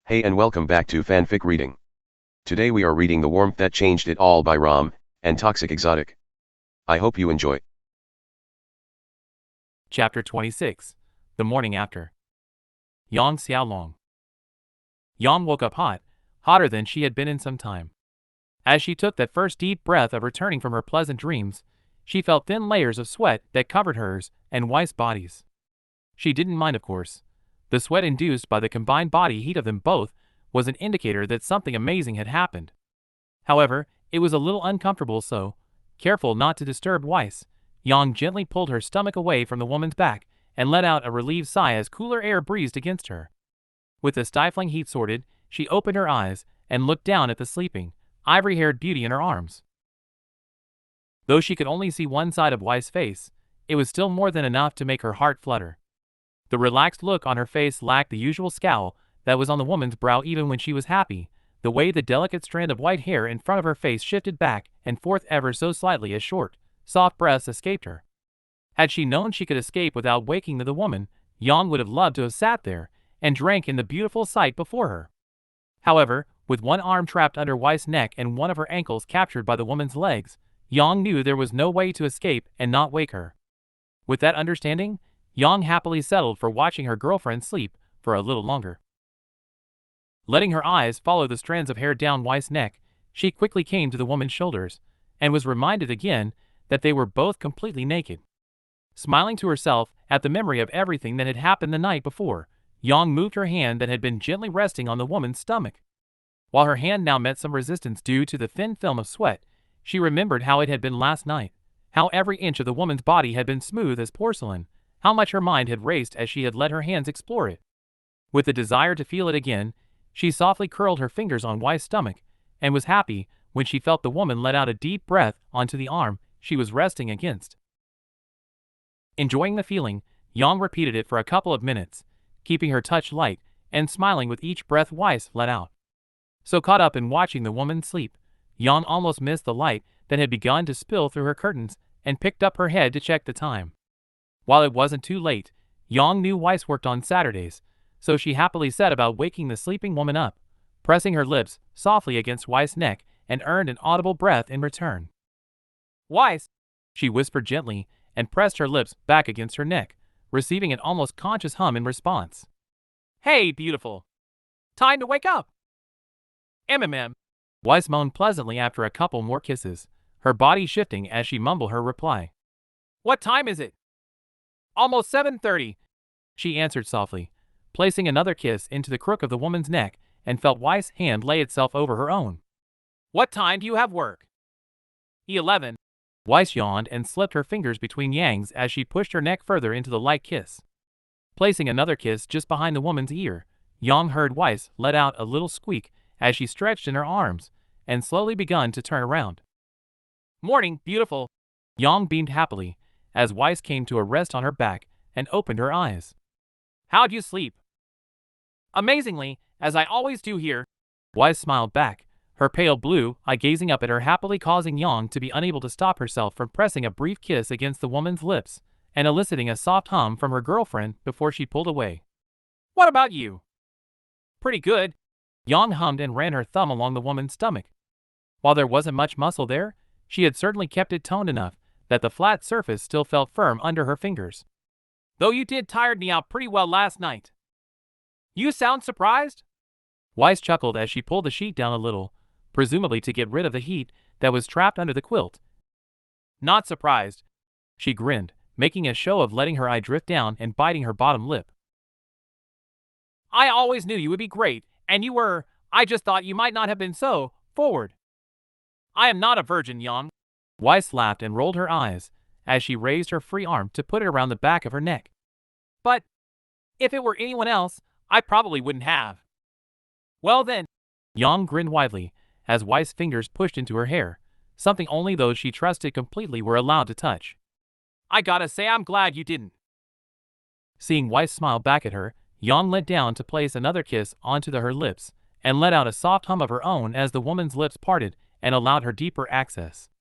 Hey and welcome back to Fanfic Reading. Today we are reading The Warmth That Changed It All by Raalm and ToxicExotic. I hope you enjoy. Chapter 26. The Morning After. Yang Xiaolong. Yang woke up hot, hotter than she had been in some time. As she took that first deep breath of returning from her pleasant dreams, she felt thin layers of sweat that covered hers and Weiss' bodies. She didn't mind, of course. The sweat induced by the combined body heat of them both was an indicator that something amazing had happened. However, it was a little uncomfortable, so, careful not to disturb Weiss, Yang gently pulled her stomach away from the woman's back and let out a relieved sigh as cooler air breezed against her. With the stifling heat sorted, she opened her eyes and looked down at the sleeping, ivory-haired beauty in her arms. Though she could only see one side of Weiss' face, it was still more than enough to make her heart flutter. The relaxed look on her face lacked the usual scowl that was on the woman's brow even when she was happy, the way the delicate strand of white hair in front of her face shifted back and forth ever so slightly as short, soft breaths escaped her. Had she known she could escape without waking the woman, Yang would have loved to have sat there and drank in the beautiful sight before her. However, with one arm trapped under Weiss' neck and one of her ankles captured by the woman's legs, Yang knew there was no way to escape and not wake her. With that understanding, Yang happily settled for watching her girlfriend sleep for a little longer. Letting her eyes follow the strands of hair down Weiss' neck, she quickly came to the woman's shoulders, and was reminded again that they were both completely naked. Smiling to herself at the memory of everything that had happened the night before, Yang moved her hand that had been gently resting on the woman's stomach. While her hand now met some resistance due to the thin film of sweat, she remembered how it had been last night, how every inch of the woman's body had been smooth as porcelain, how much her mind had raced as she had let her hands explore it. With the desire to feel it again, she softly curled her fingers on Weiss' stomach, and was happy when she felt the woman let out a deep breath onto the arm she was resting against. Enjoying the feeling, Yang repeated it for a couple of minutes, keeping her touch light and smiling with each breath Weiss let out. So caught up in watching the woman sleep, Yang almost missed the light that had begun to spill through her curtains and picked up her head to check the time. While it wasn't too late, Yang knew Weiss worked on Saturdays, so she happily set about waking the sleeping woman up, pressing her lips softly against Weiss' neck and earned an audible breath in return. "Weiss," she whispered gently and pressed her lips back against her neck, receiving an almost conscious hum in response. "Hey, beautiful. Time to wake up." "MMM." Weiss moaned pleasantly after a couple more kisses, her body shifting as she mumbled her reply. "What time is it?" "Almost 7:30, she answered softly, placing another kiss into the crook of the woman's neck and felt Weiss' hand lay itself over her own. "What time do you have work?" 11. Weiss yawned and slipped her fingers between Yang's as she pushed her neck further into the light kiss. Placing another kiss just behind the woman's ear, Yang heard Weiss let out a little squeak as she stretched in her arms and slowly begun to turn around. "Morning, beautiful." Yang beamed happily as Weiss came to a rest on her back and opened her eyes. "How'd you sleep?" "Amazingly, as I always do here." Weiss smiled back, her pale blue eye gazing up at her happily, causing Yang to be unable to stop herself from pressing a brief kiss against the woman's lips and eliciting a soft hum from her girlfriend before she pulled away. "What about you?" "Pretty good." Yang hummed and ran her thumb along the woman's stomach. While there wasn't much muscle there, she had certainly kept it toned enough that the flat surface still felt firm under her fingers. "Though you did tired me out pretty well last night." "You sound surprised?" Weiss chuckled as she pulled the sheet down a little, presumably to get rid of the heat that was trapped under the quilt. "Not surprised." She grinned, making a show of letting her eye drift down and biting her bottom lip. "I always knew you would be great, and you were. I just thought you might not have been so forward." "I am not a virgin, Yang." Weiss laughed and rolled her eyes as she raised her free arm to put it around the back of her neck. "But if it were anyone else, I probably wouldn't have." "Well then." Yang grinned widely as Weiss' fingers pushed into her hair, something only those she trusted completely were allowed to touch. "I gotta say I'm glad you didn't." Seeing Weiss smile back at her, Yang leant down to place another kiss onto her lips and let out a soft hum of her own as the woman's lips parted and allowed her deeper access.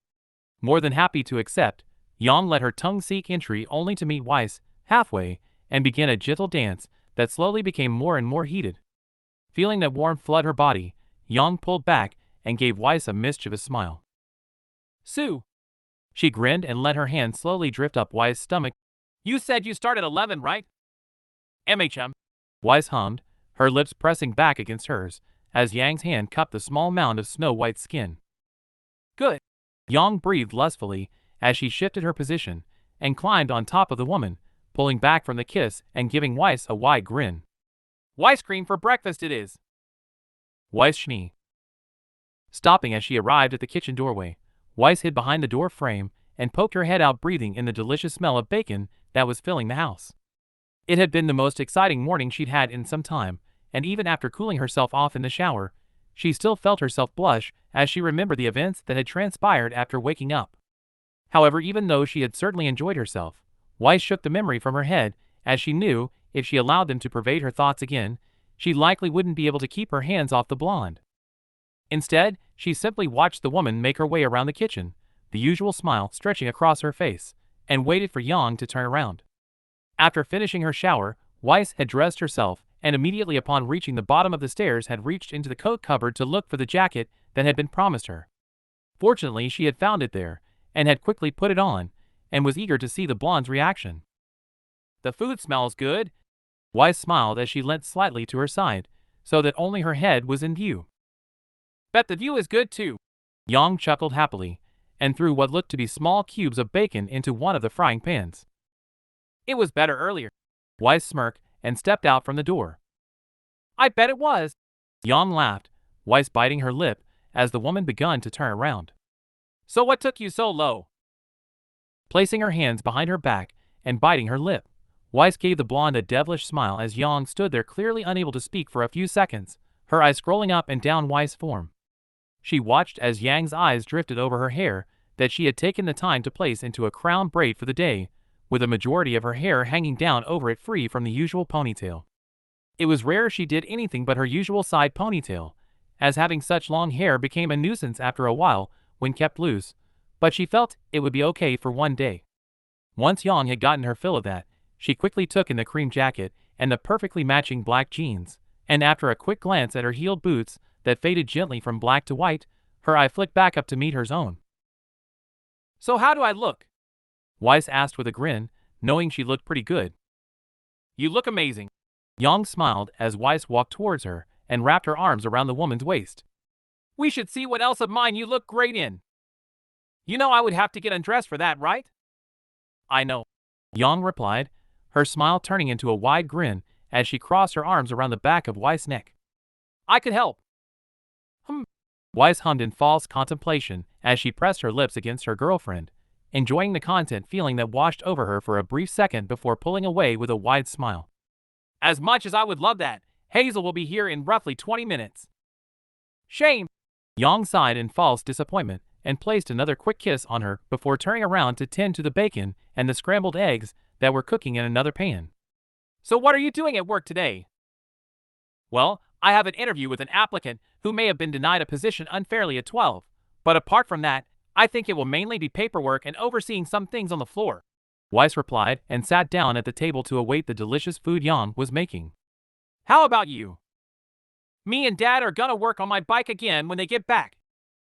More than happy to accept, Yang let her tongue seek entry only to meet Weiss halfway and began a gentle dance that slowly became more and more heated. Feeling that warmth flood her body, Yang pulled back and gave Weiss a mischievous smile. Sue! She grinned and let her hand slowly drift up Weiss' stomach. You said you start at 11, right? MHM. Weiss hummed, her lips pressing back against hers, as Yang's hand cupped the small mound of snow-white skin. Good. Yang breathed lustfully as she shifted her position and climbed on top of the woman, pulling back from the kiss and giving Weiss a wide grin. Weiss cream for breakfast it is. Weiss schnie. Stopping as she arrived at the kitchen doorway, Weiss hid behind the door frame and poked her head out, breathing in the delicious smell of bacon that was filling the house. It had been the most exciting morning she'd had in some time, and even after cooling herself off in the shower, she still felt herself blush as she remembered the events that had transpired after waking up. However, even though she had certainly enjoyed herself, Weiss shook the memory from her head, as she knew if she allowed them to pervade her thoughts again, she likely wouldn't be able to keep her hands off the blonde. Instead, she simply watched the woman make her way around the kitchen, the usual smile stretching across her face, and waited for Yang to turn around. After finishing her shower, Weiss had dressed herself and immediately upon reaching the bottom of the stairs had reached into the coat cupboard to look for the jacket that had been promised her. Fortunately, she had found it there, and had quickly put it on, and was eager to see the blonde's reaction. The food smells good. Weiss smiled as she leant slightly to her side, so that only her head was in view. Bet the view is good too. Yang chuckled happily, and threw what looked to be small cubes of bacon into one of the frying pans. It was better earlier. Weiss smirked and stepped out from the door. I bet it was. Yang laughed, Weiss biting her lip as the woman begun to turn around. So what took you so low? Placing her hands behind her back and biting her lip, Weiss gave the blonde a devilish smile as Yang stood there clearly unable to speak for a few seconds, her eyes scrolling up and down Weiss' form. She watched as Yang's eyes drifted over her hair that she had taken the time to place into a crown braid for the day, with a majority of her hair hanging down over it free from the usual ponytail. It was rare she did anything but her usual side ponytail, as having such long hair became a nuisance after a while when kept loose, but she felt it would be okay for one day. Once Yang had gotten her fill of that, she quickly took in the cream jacket and the perfectly matching black jeans, and after a quick glance at her heeled boots that faded gently from black to white, her eye flicked back up to meet hers own. So how do I look? Weiss asked with a grin, knowing she looked pretty good. You look amazing. Yang smiled as Weiss walked towards her and wrapped her arms around the woman's waist. We should see what else of mine you look great in. You know I would have to get undressed for that, right? I know. Yang replied, her smile turning into a wide grin as she crossed her arms around the back of Weiss' neck. I could help. Weiss hummed in false contemplation as she pressed her lips against her girlfriend, enjoying the content feeling that washed over her for a brief second before pulling away with a wide smile. As much as I would love that, Hazel will be here in roughly 20 minutes. Shame. Yang sighed in false disappointment and placed another quick kiss on her before turning around to tend to the bacon and the scrambled eggs that were cooking in another pan. So what are you doing at work today? Well, I have an interview with an applicant who may have been denied a position unfairly at 12, but apart from that, I think it will mainly be paperwork and overseeing some things on the floor. Weiss replied and sat down at the table to await the delicious food Yang was making. How about you? Me and Dad are gonna work on my bike again when they get back.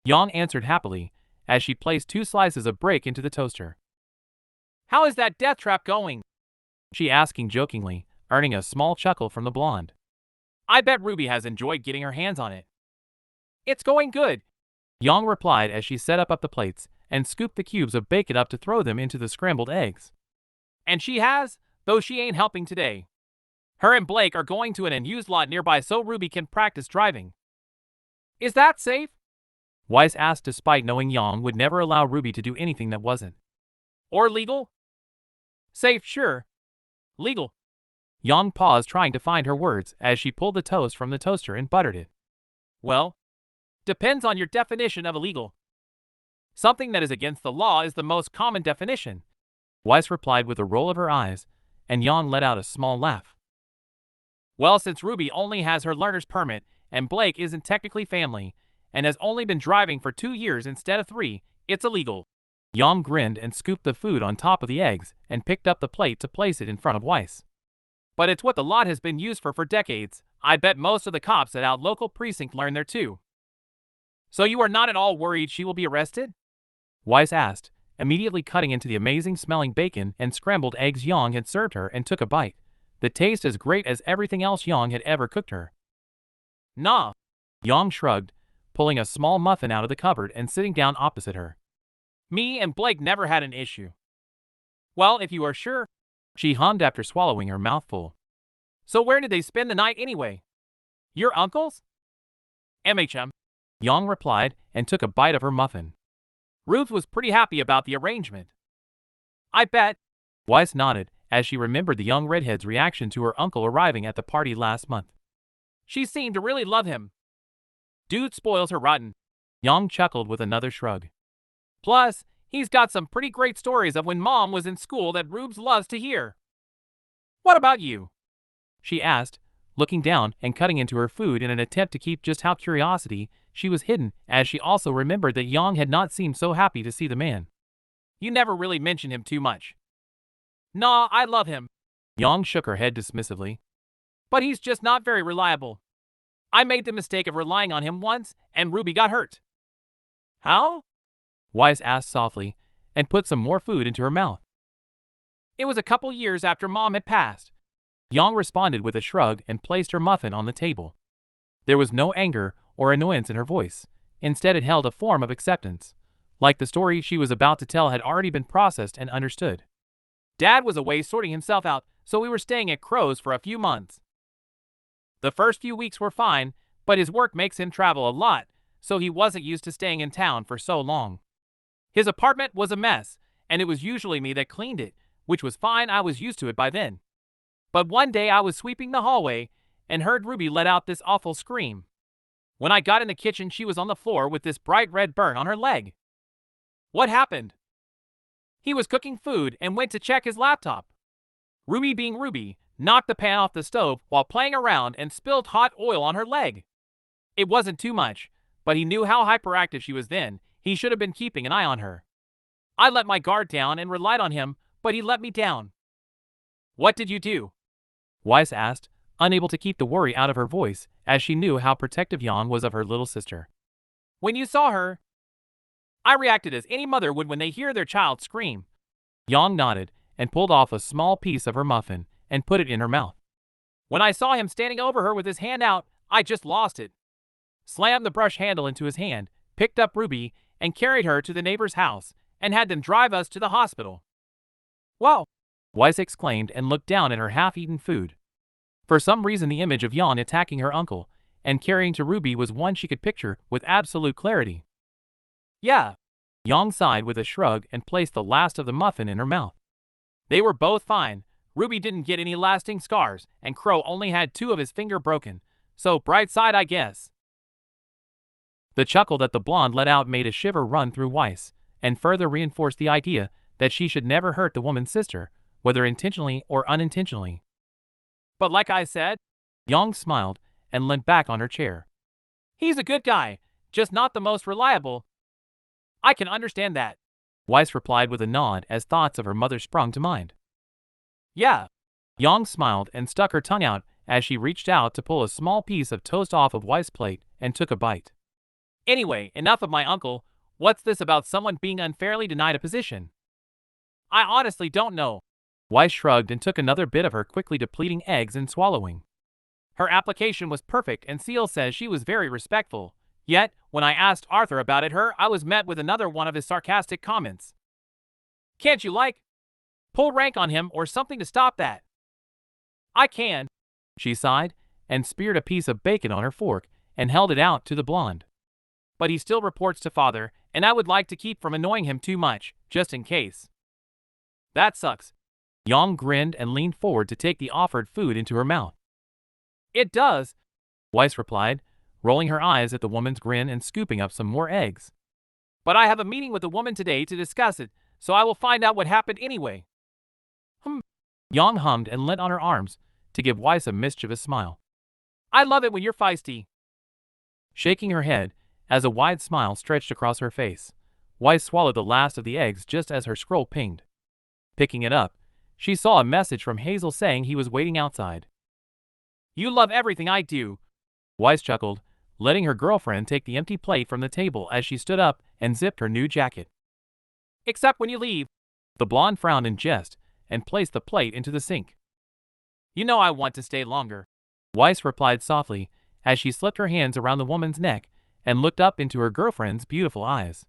Yang answered happily as she placed 2 slices of break into the toaster. How is that death trap going? She asking jokingly, earning a small chuckle from the blonde. I bet Ruby has enjoyed getting her hands on it. It's going good, Yang replied as she set up the plates and scooped the cubes of bacon up to throw them into the scrambled eggs. And she has, though she ain't helping today. Her and Blake are going to an unused lot nearby so Ruby can practice driving. Is that safe? Weiss asked despite knowing Yang would never allow Ruby to do anything that wasn't. Or legal? Safe, sure. Legal. Yang paused trying to find her words as she pulled the toast from the toaster and buttered it. Well, depends on your definition of illegal. Something that is against the law is the most common definition, Weiss replied with a roll of her eyes, and Yang let out a small laugh. Well, since Ruby only has her learner's permit and Blake isn't technically family and has only been driving for 2 years instead of 3, it's illegal. Yang grinned and scooped the food on top of the eggs and picked up the plate to place it in front of Weiss. but it's what the lot has been used for decades. I bet most of the cops at our local precinct learn there too. So you are not at all worried she will be arrested? Weiss asked, immediately cutting into the amazing-smelling bacon and scrambled eggs Yang had served her and took a bite. The taste as great as everything else Yang had ever cooked her. Nah. Yang shrugged, pulling a small muffin out of the cupboard and sitting down opposite her. Me and Blake never had an issue. Well, if you are sure, she hummed after swallowing her mouthful. So where did they spend the night anyway? Your uncle's? MHM. Yang replied and took a bite of her muffin. Ruth was pretty happy about the arrangement. I bet. Weiss nodded as she remembered the young redhead's reaction to her uncle arriving at the party last month. She seemed to really love him. Dude spoils her rotten. Yang chuckled with another shrug. Plus, he's got some pretty great stories of when Mom was in school that Rubes loves to hear. What about you? She asked, looking down and cutting into her food in an attempt to keep just how curiosity she was hidden, as she also remembered that Yang had not seemed so happy to see the man. You never really mention him too much. Nah, I love him. Yang shook her head dismissively. But he's just not very reliable. I made the mistake of relying on him once, and Ruby got hurt. How? Weiss asked softly, and put some more food into her mouth. It was a couple years after Mom had passed. Yang responded with a shrug and placed her muffin on the table. There was no anger or annoyance in her voice. Instead, it held a form of acceptance, like the story she was about to tell had already been processed and understood. Dad was away sorting himself out, so we were staying at Crow's for a few months. The first few weeks were fine, but his work makes him travel a lot, so he wasn't used to staying in town for so long. His apartment was a mess, and it was usually me that cleaned it, which was fine, I was used to it by then. But one day I was sweeping the hallway and heard Ruby let out this awful scream. When I got in the kitchen, she was on the floor with this bright red burn on her leg. What happened? He was cooking food and went to check his laptop. Ruby, being Ruby, knocked the pan off the stove while playing around and spilled hot oil on her leg. It wasn't too much, but he knew how hyperactive she was then. He should have been keeping an eye on her. I let my guard down and relied on him, but he let me down. What did you do? Weiss asked, unable to keep the worry out of her voice, as she knew how protective Yang was of her little sister. When you saw her, I reacted as any mother would when they hear their child scream. Yang nodded and pulled off a small piece of her muffin and put it in her mouth. When I saw him standing over her with his hand out, I just lost it. Slammed the brush handle into his hand, picked up Ruby, and carried her to the neighbor's house, and had them drive us to the hospital. Whoa! Weiss exclaimed and looked down at her half-eaten food. For some reason, the image of Yang attacking her uncle and carrying to Ruby was one she could picture with absolute clarity. Yeah. Yang sighed with a shrug and placed the last of the muffin in her mouth. They were both fine. Ruby didn't get any lasting scars, and Crow only had 2 of his fingers broken, so bright side, I guess. The chuckle that the blonde let out made a shiver run through Weiss, and further reinforced the idea that she should never hurt the woman's sister, whether intentionally or unintentionally. But like I said, Yang smiled and leant back on her chair. He's a good guy, just not the most reliable. I can understand that, Weiss replied with a nod as thoughts of her mother sprung to mind. Yeah. Yang smiled and stuck her tongue out as she reached out to pull a small piece of toast off of Weiss' plate and took a bite. Anyway, enough of my uncle. What's this about someone being unfairly denied a position? I honestly don't know. Weiss shrugged and took another bit of her quickly depleting eggs and swallowing. Her application was perfect and Seal says she was very respectful. Yet, when I asked Arthur about it, I was met with another one of his sarcastic comments. Can't you pull rank on him or something to stop that? I can, she sighed, and speared a piece of bacon on her fork and held it out to the blonde. But he still reports to father, and I would like to keep from annoying him too much, just in case. That sucks. Yang grinned and leaned forward to take the offered food into her mouth. It does, Weiss replied, rolling her eyes at the woman's grin and scooping up some more eggs. But I have a meeting with the woman today to discuss it, so I will find out what happened anyway. Yang hummed and leant on her arms to give Weiss a mischievous smile. I love it when you're feisty. Shaking her head, as a wide smile stretched across her face, Weiss swallowed the last of the eggs just as her scroll pinged. Picking it up, she saw a message from Hazel saying he was waiting outside. "You love everything I do," Weiss chuckled, letting her girlfriend take the empty plate from the table as she stood up and zipped her new jacket. "Except when you leave." The blonde frowned in jest and placed the plate into the sink. "You know I want to stay longer," Weiss replied softly as she slipped her hands around the woman's neck and looked up into her girlfriend's beautiful eyes.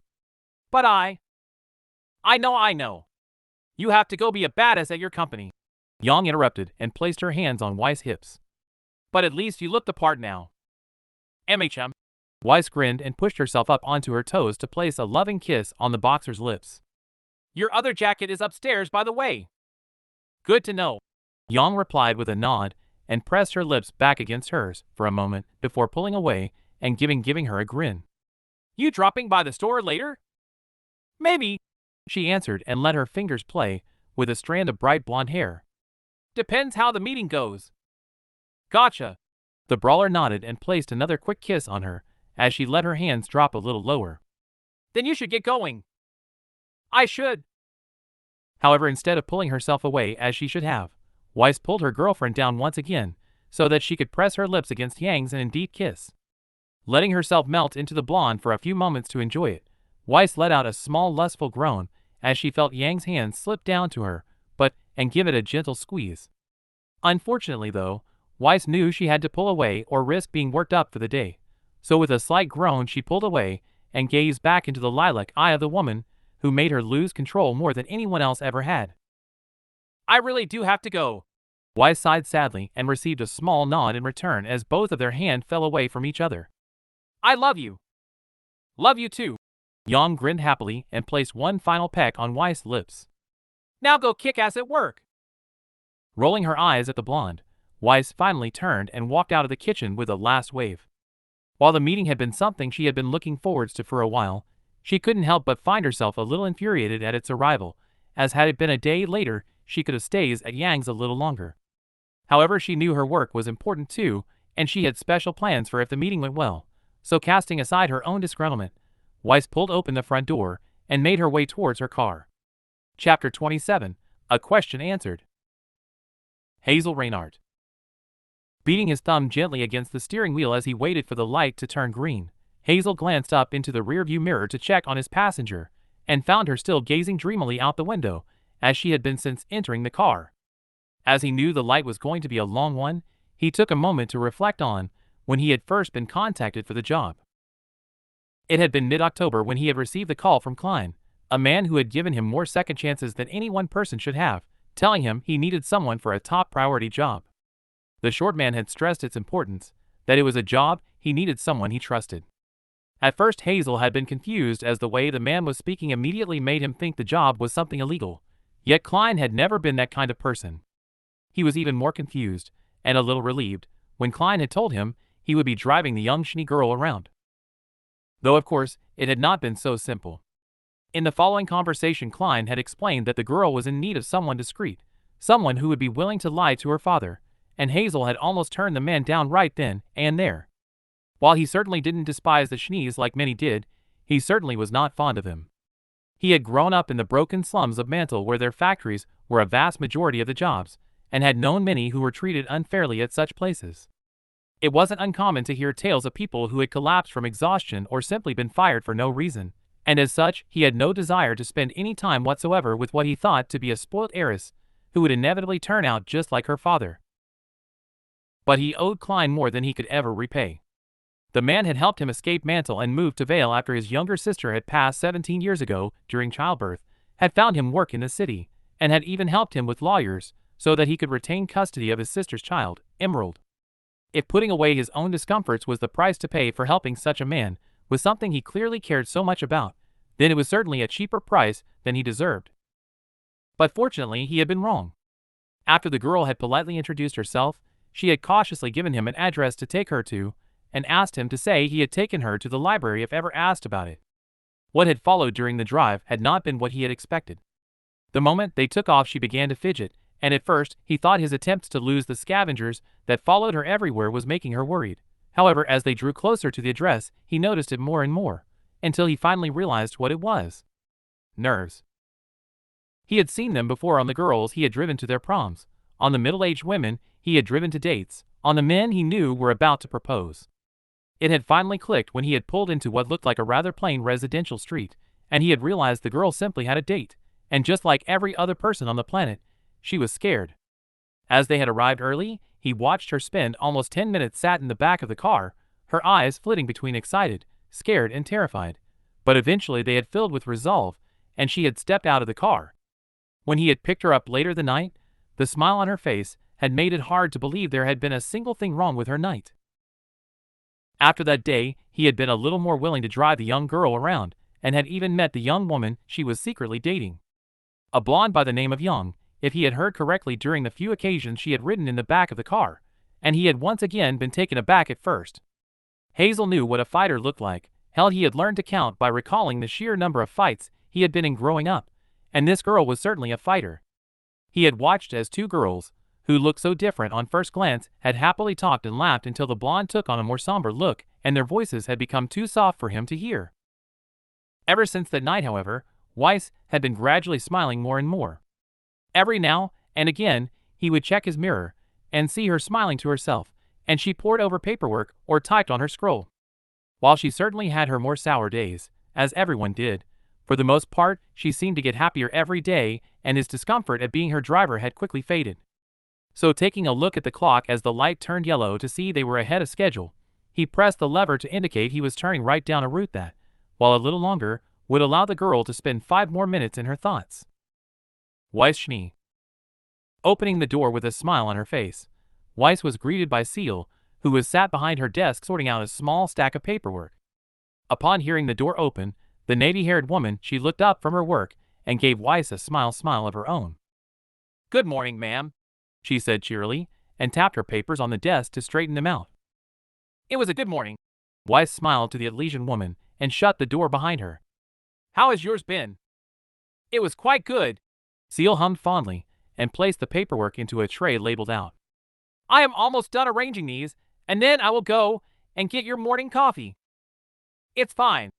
"But I know. You have to go be a badass at your company," Yang interrupted and placed her hands on Weiss' hips. "But at least you look the part now." "MHM." Weiss grinned and pushed herself up onto her toes to place a loving kiss on the boxer's lips. "Your other jacket is upstairs, by the way." "Good to know," Yang replied with a nod and pressed her lips back against hers for a moment before pulling away and giving her a grin. "You dropping by the store later?" "Maybe," she answered and let her fingers play with a strand of bright blonde hair. "Depends how the meeting goes." "Gotcha." The brawler nodded and placed another quick kiss on her as she let her hands drop a little lower. "Then you should get going." "I should." However, instead of pulling herself away as she should have, Weiss pulled her girlfriend down once again so that she could press her lips against Yang's in a deep kiss. Letting herself melt into the blonde for a few moments to enjoy it, Weiss let out a small lustful groan as she felt Yang's hands slip down to her and give it a gentle squeeze. Unfortunately though, Weiss knew she had to pull away or risk being worked up for the day, so with a slight groan she pulled away and gazed back into the lilac eye of the woman who made her lose control more than anyone else ever had. "I really do have to go." Weiss sighed sadly and received a small nod in return as both of their hands fell away from each other. "I love you." "Love you too." Yang grinned happily and placed one final peck on Weiss' lips. "Now go kick ass at work." Rolling her eyes at the blonde, Weiss finally turned and walked out of the kitchen with a last wave. While the meeting had been something she had been looking forward to for a while, she couldn't help but find herself a little infuriated at its arrival, as had it been a day later, she could have stayed at Yang's a little longer. However, she knew her work was important too, and she had special plans for if the meeting went well, so casting aside her own disgruntlement, Weiss pulled open the front door and made her way towards her car. Chapter 27, A Question Answered. Hazel Reynard. Beating his thumb gently against the steering wheel as he waited for the light to turn green, Hazel glanced up into the rearview mirror to check on his passenger, and found her still gazing dreamily out the window, as she had been since entering the car. As he knew the light was going to be a long one, he took a moment to reflect on when he had first been contacted for the job. It had been mid-October when he had received the call from Klein, a man who had given him more second chances than any one person should have, telling him he needed someone for a top priority job. The short man had stressed its importance, that it was a job he needed someone he trusted. At first Hazel had been confused as the way the man was speaking immediately made him think the job was something illegal, yet Klein had never been that kind of person. He was even more confused, and a little relieved, when Klein had told him he would be driving the young Schnee girl around. Though of course, it had not been so simple. In the following conversation Klein had explained that the girl was in need of someone discreet, someone who would be willing to lie to her father, and Hazel had almost turned the man down right then and there. While he certainly didn't despise the Schnees like many did, he certainly was not fond of him. He had grown up in the broken slums of Mantle where their factories were a vast majority of the jobs, and had known many who were treated unfairly at such places. It wasn't uncommon to hear tales of people who had collapsed from exhaustion or simply been fired for no reason, and as such he had no desire to spend any time whatsoever with what he thought to be a spoilt heiress who would inevitably turn out just like her father. But he owed Klein more than he could ever repay. The man had helped him escape Mantle and move to Vale after his younger sister had passed 17 years ago during childbirth, had found him work in the city, and had even helped him with lawyers so that he could retain custody of his sister's child, Emerald. If putting away his own discomforts was the price to pay for helping such a man with something he clearly cared so much about, then it was certainly a cheaper price than he deserved. But fortunately he had been wrong. After the girl had politely introduced herself, she had cautiously given him an address to take her to, and asked him to say he had taken her to the library if ever asked about it. What had followed during the drive had not been what he had expected. The moment they took off she began to fidget, and at first he thought his attempts to lose the scavengers that followed her everywhere was making her worried. However, as they drew closer to the address, he noticed it more and more, until he finally realized what it was. Nerves. He had seen them before on the girls he had driven to their proms, on the middle-aged women he had driven to dates, on the men he knew were about to propose. It had finally clicked when he had pulled into what looked like a rather plain residential street, and he had realized the girl simply had a date, and just like every other person on the planet, she was scared. As they had arrived early, he watched her spend almost 10 minutes sat in the back of the car, her eyes flitting between excited, scared, and terrified. But eventually they had filled with resolve, and she had stepped out of the car. When he had picked her up later that night, the smile on her face had made it hard to believe there had been a single thing wrong with her night. After that day, he had been a little more willing to drive the young girl around, and had even met the young woman she was secretly dating. A blonde by the name of Young, if he had heard correctly during the few occasions she had ridden in the back of the car, and he had once again been taken aback at first. Hazel knew what a fighter looked like. Hell, he had learned to count by recalling the sheer number of fights he had been in growing up, and this girl was certainly a fighter. He had watched as two girls, who looked so different on first glance, had happily talked and laughed until the blonde took on a more somber look, and their voices had become too soft for him to hear. Ever since that night, however, Weiss had been gradually smiling more and more. Every now and again, he would check his mirror and see her smiling to herself, and she pored over paperwork or typed on her scroll. While she certainly had her more sour days, as everyone did, for the most part she seemed to get happier every day, and his discomfort at being her driver had quickly faded. So taking a look at the clock as the light turned yellow to see they were ahead of schedule, he pressed the lever to indicate he was turning right down a route that, while a little longer, would allow the girl to spend 5 more minutes in her thoughts. Weiss Schnee. Opening the door with a smile on her face, Weiss was greeted by Seal, who was sat behind her desk sorting out a small stack of paperwork. Upon hearing the door open, the navy-haired woman, she looked up from her work and gave Weiss a smile of her own. "Good morning, ma'am," she said cheerily, and tapped her papers on the desk to straighten them out. "It was a good morning." Weiss smiled to the Elysian woman and shut the door behind her. "How has yours been?" "It was quite good," Seal hummed fondly, and placed the paperwork into a tray labeled out. "I am almost done arranging these, and then I will go and get your morning coffee." "It's fine,"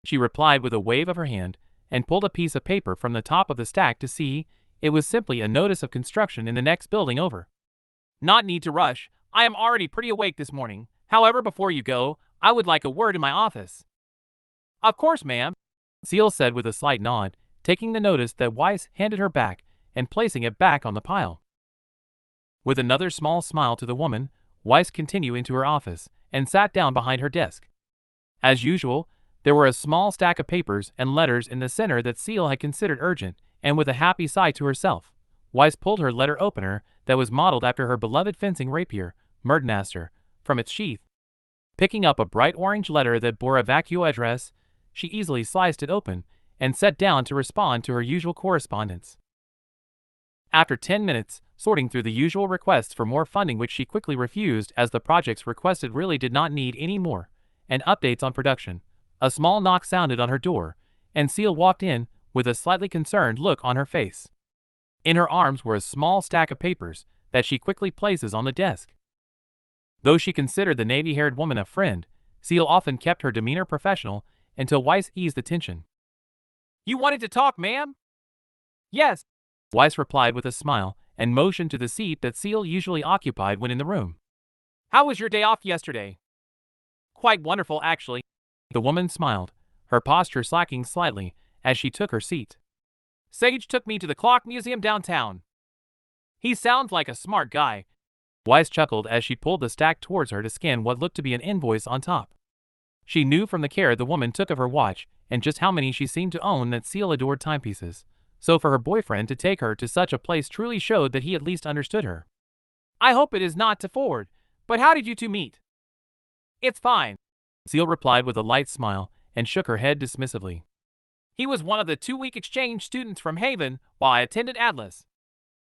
she replied with a wave of her hand, and pulled a piece of paper from the top of the stack to see it was simply a notice of construction in the next building over. "Not need to rush. I am already pretty awake this morning. However, before you go, I would like a word in my office." "Of course, ma'am," Seal said with a slight nod, taking the notice that Weiss handed her back and placing it back on the pile. With another small smile to the woman, Weiss continued into her office and sat down behind her desk. As usual, there were a small stack of papers and letters in the center that Seal had considered urgent, and with a happy sigh to herself, Weiss pulled her letter opener that was modeled after her beloved fencing rapier, Murdenaster, from its sheath. Picking up a bright orange letter that bore a vacuo address, she easily sliced it open and sat down to respond to her usual correspondence. After 10 minutes, sorting through the usual requests for more funding which she quickly refused as the projects requested really did not need any more, and updates on production, a small knock sounded on her door, and Seal walked in with a slightly concerned look on her face. In her arms were a small stack of papers that she quickly places on the desk. Though she considered the navy-haired woman a friend, Seal often kept her demeanor professional until Weiss eased the tension. "You wanted to talk, ma'am?" "Yes," Weiss replied with a smile, and motioned to the seat that Seal usually occupied when in the room. "How was your day off yesterday?" "Quite wonderful, actually." The woman smiled, her posture slacking slightly as she took her seat. "Sage took me to the clock museum downtown. He sounds like a smart guy." Weiss chuckled as she pulled the stack towards her to scan what looked to be an invoice on top. She knew from the care the woman took of her watch and just how many she seemed to own that Seal adored timepieces, so for her boyfriend to take her to such a place truly showed that he at least understood her. "I hope it is not to forward, but how did you two meet?" "It's fine," Seal replied with a light smile and shook her head dismissively. "He was one of the 2-week exchange students from Haven while I attended Atlas.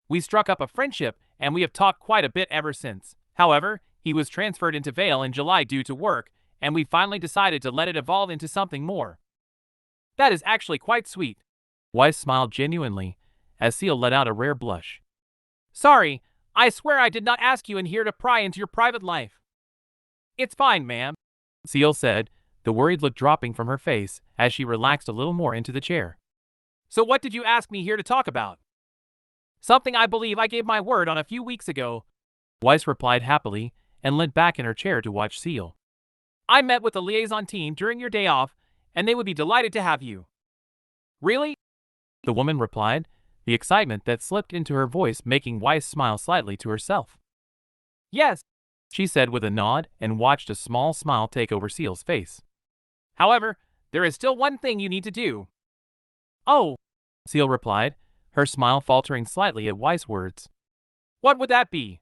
We struck up a friendship and we have talked quite a bit ever since. However, he was transferred into Vale in July due to work, and we finally decided to let it evolve into something more." "That is actually quite sweet." Weiss smiled genuinely as Seal let out a rare blush. "Sorry, I swear I did not ask you in here to pry into your private life." "It's fine, ma'am," Seal said, the worried look dropping from her face as she relaxed a little more into the chair. So what did you ask me here to talk about? Something I believe I gave my word on a few weeks ago, Weiss replied happily and leant back in her chair to watch Seal. I met with the liaison team during your day off, and they would be delighted to have you. Really? The woman replied, the excitement that slipped into her voice making Weiss smile slightly to herself. Yes, she said with a nod and watched a small smile take over Seal's face. However, there is still one thing you need to do. Oh, Seal replied, her smile faltering slightly at Weiss' words. What would that be?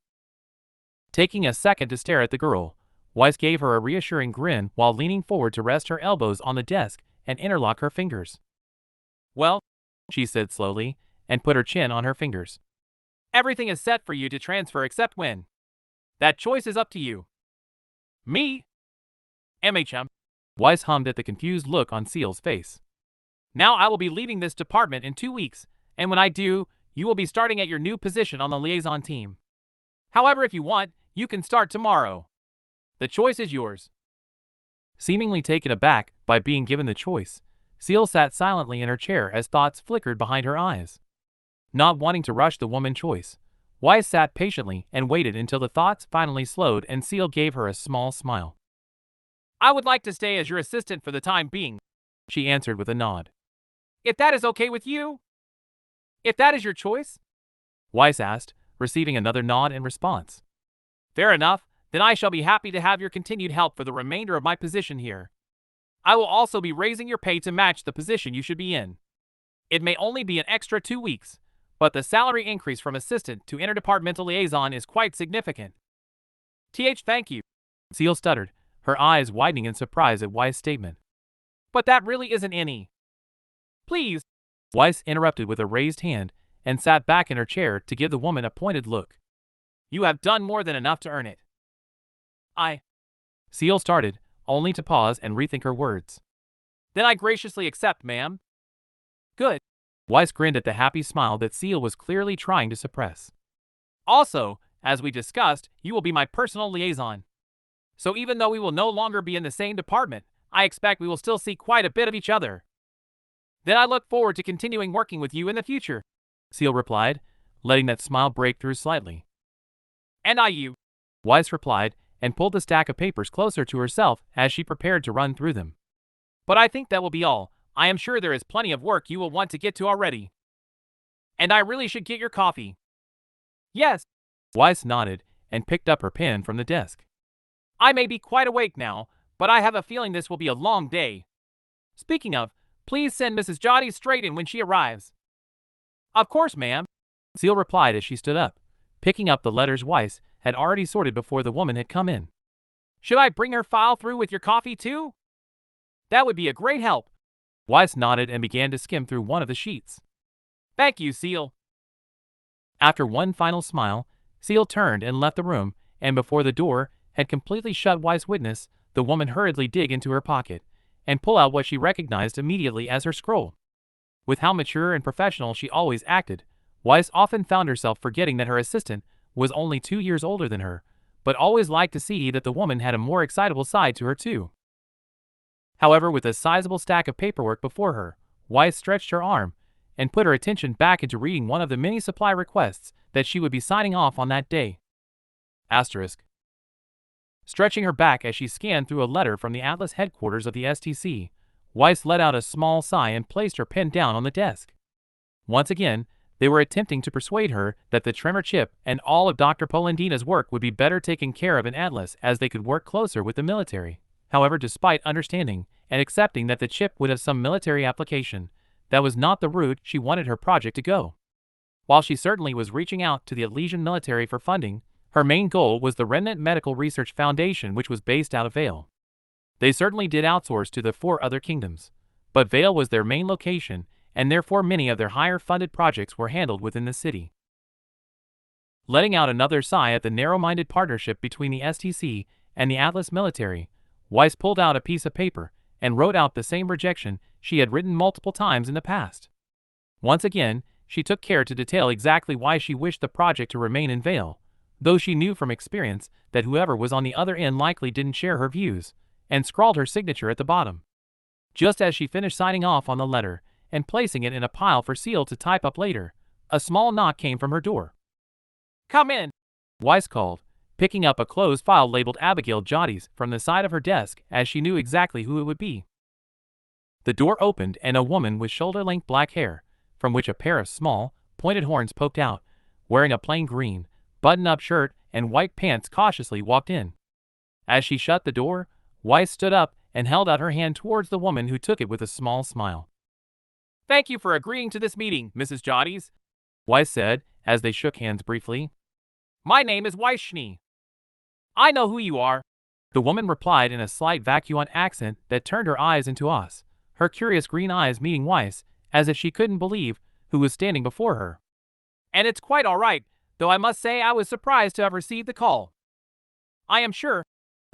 Taking a second to stare at the girl, Weiss gave her a reassuring grin while leaning forward to rest her elbows on the desk and interlock her fingers. Well, she said slowly, and put her chin on her fingers. Everything is set for you to transfer except when. That choice is up to you. Me? MHM. Weiss hummed at the confused look on Seal's face. Now I will be leaving this department in 2 weeks, and when I do, you will be starting at your new position on the liaison team. However, if you want, you can start tomorrow. The choice is yours. Seemingly taken aback by being given the choice, Seal sat silently in her chair as thoughts flickered behind her eyes. Not wanting to rush the woman's choice, Weiss sat patiently and waited until the thoughts finally slowed and Seal gave her a small smile. I would like to stay as your assistant for the time being, she answered with a nod. If that is okay with you? If that is your choice? Weiss asked, receiving another nod in response. Fair enough, then I shall be happy to have your continued help for the remainder of my position here. I will also be raising your pay to match the position you should be in. It may only be an extra 2 weeks, but the salary increase from assistant to interdepartmental liaison is quite significant. Thank you, Seal stuttered, her eyes widening in surprise at Weiss' statement. But that really isn't any. Please, Weiss interrupted with a raised hand and sat back in her chair to give the woman a pointed look. You have done more than enough to earn it. Seal started, only to pause and rethink her words. Then I graciously accept, ma'am. Good. Weiss grinned at the happy smile that Seal was clearly trying to suppress. Also, as we discussed, you will be my personal liaison. So even though we will no longer be in the same department, I expect we will still see quite a bit of each other. Then I look forward to continuing working with you in the future, Seal replied, letting that smile break through slightly. And you, Weiss replied, and pulled the stack of papers closer to herself as she prepared to run through them. But I think that will be all. I am sure there is plenty of work you will want to get to already. And I really should get your coffee. Yes, Weiss nodded and picked up her pen from the desk. I may be quite awake now, but I have a feeling this will be a long day. Speaking of, please send Mrs. Jotty straight in when she arrives. Of course, ma'am, Seal replied as she stood up, picking up the letters Weiss had already sorted before the woman had come in. Should I bring her file through with your coffee too? That would be a great help. Weiss nodded and began to skim through one of the sheets. Thank you, Seal. After one final smile, Seal turned and left the room, and before the door had completely shut Weiss' witness, the woman hurriedly dig into her pocket and pull out what she recognized immediately as her scroll. With how mature and professional she always acted, Weiss often found herself forgetting that her assistant was only 2 years older than her, but always liked to see that the woman had a more excitable side to her too. However, with a sizable stack of paperwork before her, Weiss stretched her arm and put her attention back into reading one of the many supply requests that she would be signing off on that day. Asterisk. Stretching her back as she scanned through a letter from the Atlas headquarters of the STC, Weiss let out a small sigh and placed her pen down on the desk. Once again, they were attempting to persuade her that the tremor chip and all of Dr. Polendina's work would be better taken care of in Atlas as they could work closer with the military. However, despite understanding and accepting that the chip would have some military application, that was not the route she wanted her project to go. While she certainly was reaching out to the Elysian military for funding, her main goal was the Remnant Medical Research Foundation, which was based out of Vale. They certainly did outsource to the 4 other kingdoms, but Vale was their main location, and therefore many of their higher-funded projects were handled within the city. Letting out another sigh at the narrow-minded partnership between the STC and the Atlas military, Weiss pulled out a piece of paper and wrote out the same rejection she had written multiple times in the past. Once again, she took care to detail exactly why she wished the project to remain in Vale, though she knew from experience that whoever was on the other end likely didn't share her views, and scrawled her signature at the bottom. Just as she finished signing off on the letter and placing it in a pile for Seal to type up later. A small knock came from her door. "Come in," Weiss called, picking up a closed file labeled Abigail Jotties from the side of her desk, as she knew exactly who it would be. The door opened and a woman with shoulder-length black hair, from which a pair of small, pointed horns poked out, wearing a plain green, button-up shirt and white pants, cautiously walked in. As she shut the door, Weiss stood up and held out her hand towards the woman, who took it with a small smile. "Thank you for agreeing to this meeting, Mrs. Jotties," Weiss said, as they shook hands briefly. "My name is Weiss Schnee." "I know who you are," the woman replied in a slight vacuous accent that turned her eyes into us, her curious green eyes meeting Weiss, as if she couldn't believe who was standing before her. "And it's quite all right, though I must say I was surprised to have received the call. I am sure,"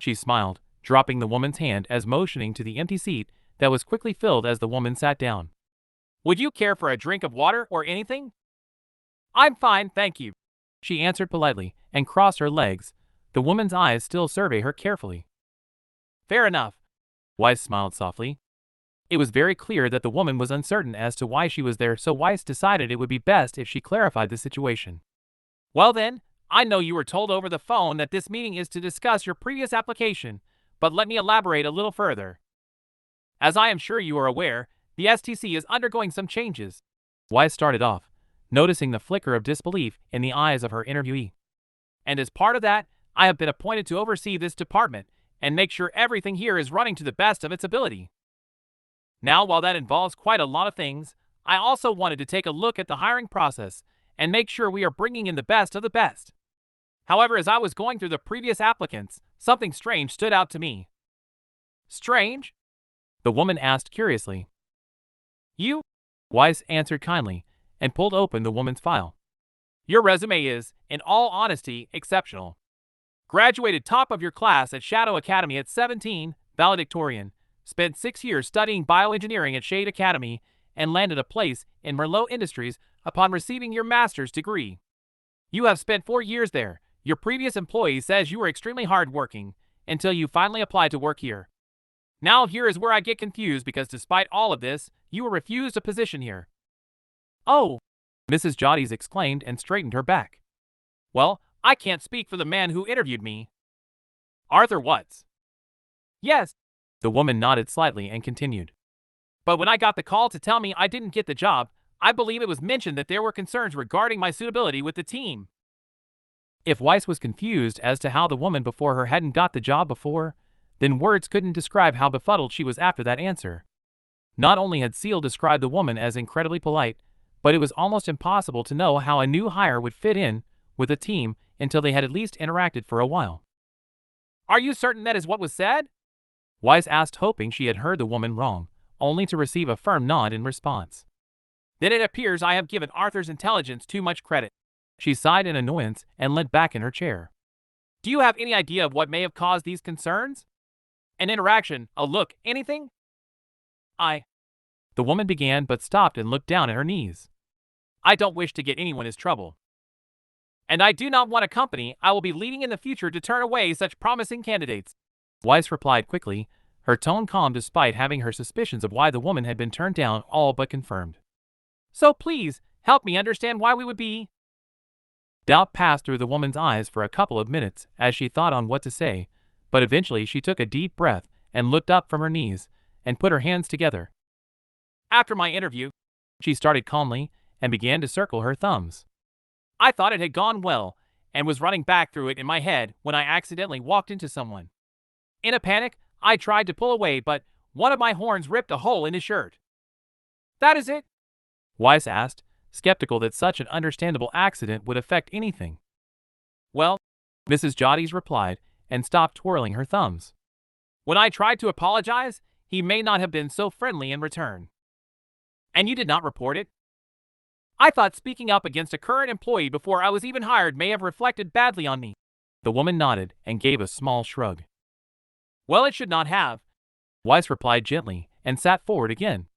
she smiled, dropping the woman's hand as motioning to the empty seat that was quickly filled as the woman sat down. "Would you care for a drink of water or anything?" "I'm fine, thank you," she answered politely and crossed her legs, the woman's eyes still surveying her carefully. "Fair enough," Weiss smiled softly. It was very clear that the woman was uncertain as to why she was there, so Weiss decided it would be best if she clarified the situation. "Well then, I know you were told over the phone that this meeting is to discuss your previous application, but let me elaborate a little further. As I am sure you are aware, the STC is undergoing some changes." Weiss started off, noticing the flicker of disbelief in the eyes of her interviewee. "And as part of that, I have been appointed to oversee this department and make sure everything here is running to the best of its ability. Now, while that involves quite a lot of things, I also wanted to take a look at the hiring process and make sure we are bringing in the best of the best. However, as I was going through the previous applicants, something strange stood out to me." "Strange?" the woman asked curiously. "You," Weiss answered kindly, and pulled open the woman's file. "Your resume is, in all honesty, exceptional. Graduated top of your class at Shadow Academy at 17, valedictorian, spent 6 years studying bioengineering at Shade Academy, and landed a place in Merlot Industries upon receiving your master's degree. You have spent 4 years there. Your previous employee says you were extremely hardworking until you finally applied to work here. Now here is where I get confused, because despite all of this, you were refused a position here." "Oh," Mrs. Jotties exclaimed and straightened her back. "Well, I can't speak for the man who interviewed me." "Arthur Watts?" "Yes." The woman nodded slightly and continued. "But when I got the call to tell me I didn't get the job, I believe it was mentioned that there were concerns regarding my suitability with the team." If Weiss was confused as to how the woman before her hadn't got the job before, then words couldn't describe how befuddled she was after that answer. Not only had Seal described the woman as incredibly polite, but it was almost impossible to know how a new hire would fit in with the team until they had at least interacted for a while. "Are you certain that is what was said?" Weiss asked, hoping she had heard the woman wrong, only to receive a firm nod in response. "Then it appears I have given Arthur's intelligence too much credit." She sighed in annoyance and leant back in her chair. "Do you have any idea of what may have caused these concerns? An interaction, a look, anything?" The woman began, but stopped and looked down at her knees. "I don't wish to get anyone in trouble. And I do not want a company I will be leading in the future to turn away such promising candidates." Weiss replied quickly, her tone calm despite having her suspicions of why the woman had been turned down all but confirmed. "So please, help me understand why we would be—" Doubt passed through the woman's eyes for a couple of minutes as she thought on what to say, but eventually she took a deep breath and looked up from her knees and put her hands together. "After my interview," she started calmly and began to circle her thumbs. "I thought it had gone well and was running back through it in my head when I accidentally walked into someone. In a panic, I tried to pull away, but one of my horns ripped a hole in his shirt." "That is it?" Weiss asked, skeptical that such an understandable accident would affect anything. "Well," Mrs. Jotties replied and stopped twirling her thumbs. "When I tried to apologize, he may not have been so friendly in return." "And you did not report it?" "I thought speaking up against a current employee before I was even hired may have reflected badly on me." The woman nodded and gave a small shrug. "Well, it should not have," Weiss replied gently and sat forward again.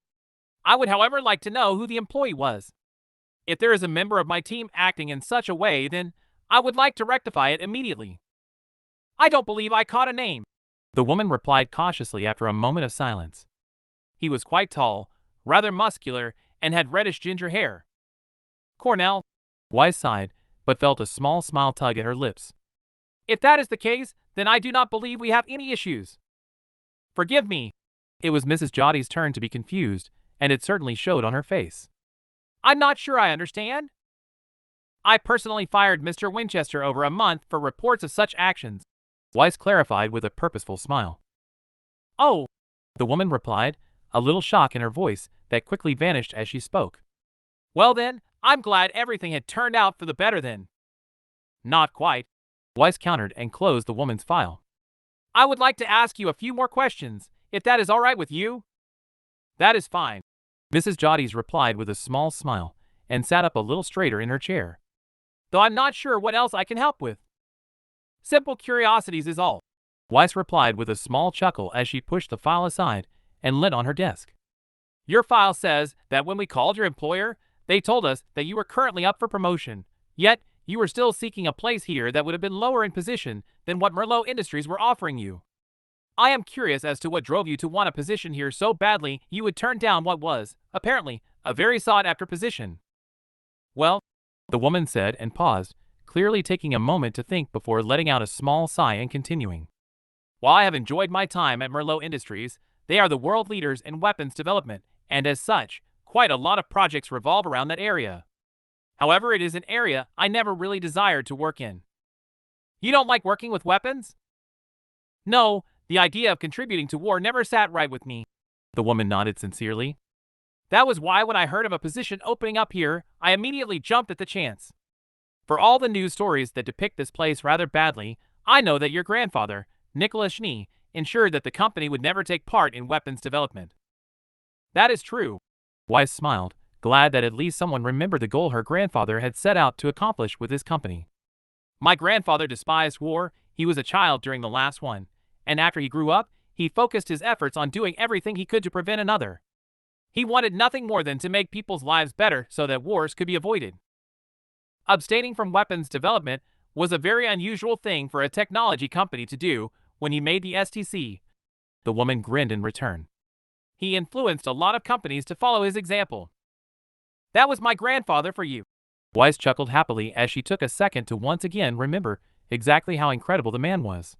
"I would, however, like to know who the employee was. If there is a member of my team acting in such a way, then I would like to rectify it immediately." "I don't believe I caught a name," the woman replied cautiously after a moment of silence. "He was quite tall, rather muscular, and had reddish ginger hair. Cornell, Weiss sighed, but felt a small smile tug at her lips. If that is the case, then I do not believe we have any issues. Forgive me. It was Mrs. Jotty's turn to be confused, and it certainly showed on her face. I'm not sure I understand. I personally fired Mr. Winchester over a month for reports of such actions, Weiss clarified with a purposeful smile. Oh, the woman replied, a little shock in her voice that quickly vanished as she spoke. Well then, I'm glad everything had turned out for the better then. Not quite, Weiss countered and closed the woman's file. I would like to ask you a few more questions, if that is all right with you. That is fine, Mrs. Jotties replied with a small smile, and sat up a little straighter in her chair. Though I'm not sure what else I can help with. Simple curiosities is all, Weiss replied with a small chuckle as she pushed the file aside and lit on her desk. Your file says that when we called your employer, they told us that you were currently up for promotion, yet you were still seeking a place here that would have been lower in position than what Merlot Industries were offering you. I am curious as to what drove you to want a position here so badly you would turn down what was, apparently, a very sought-after position. Well, the woman said and paused, clearly taking a moment to think before letting out a small sigh and continuing. While I have enjoyed my time at Merlot Industries, they are the world leaders in weapons development, and as such, quite a lot of projects revolve around that area. However, it is an area I never really desired to work in. You don't like working with weapons? No, the idea of contributing to war never sat right with me, the woman nodded sincerely. That was why when I heard of a position opening up here, I immediately jumped at the chance. For all the news stories that depict this place rather badly, I know that your grandfather, Nicholas Schnee, ensured that the company would never take part in weapons development. That is true, Weiss smiled, glad that at least someone remembered the goal her grandfather had set out to accomplish with his company. My grandfather despised war, he was a child during the last one, and after he grew up, he focused his efforts on doing everything he could to prevent another. He wanted nothing more than to make people's lives better so that wars could be avoided. Abstaining from weapons development was a very unusual thing for a technology company to do when he made the STC. The woman grinned in return. He influenced a lot of companies to follow his example. That was my grandfather for you. Weiss chuckled happily as she took a second to once again remember exactly how incredible the man was.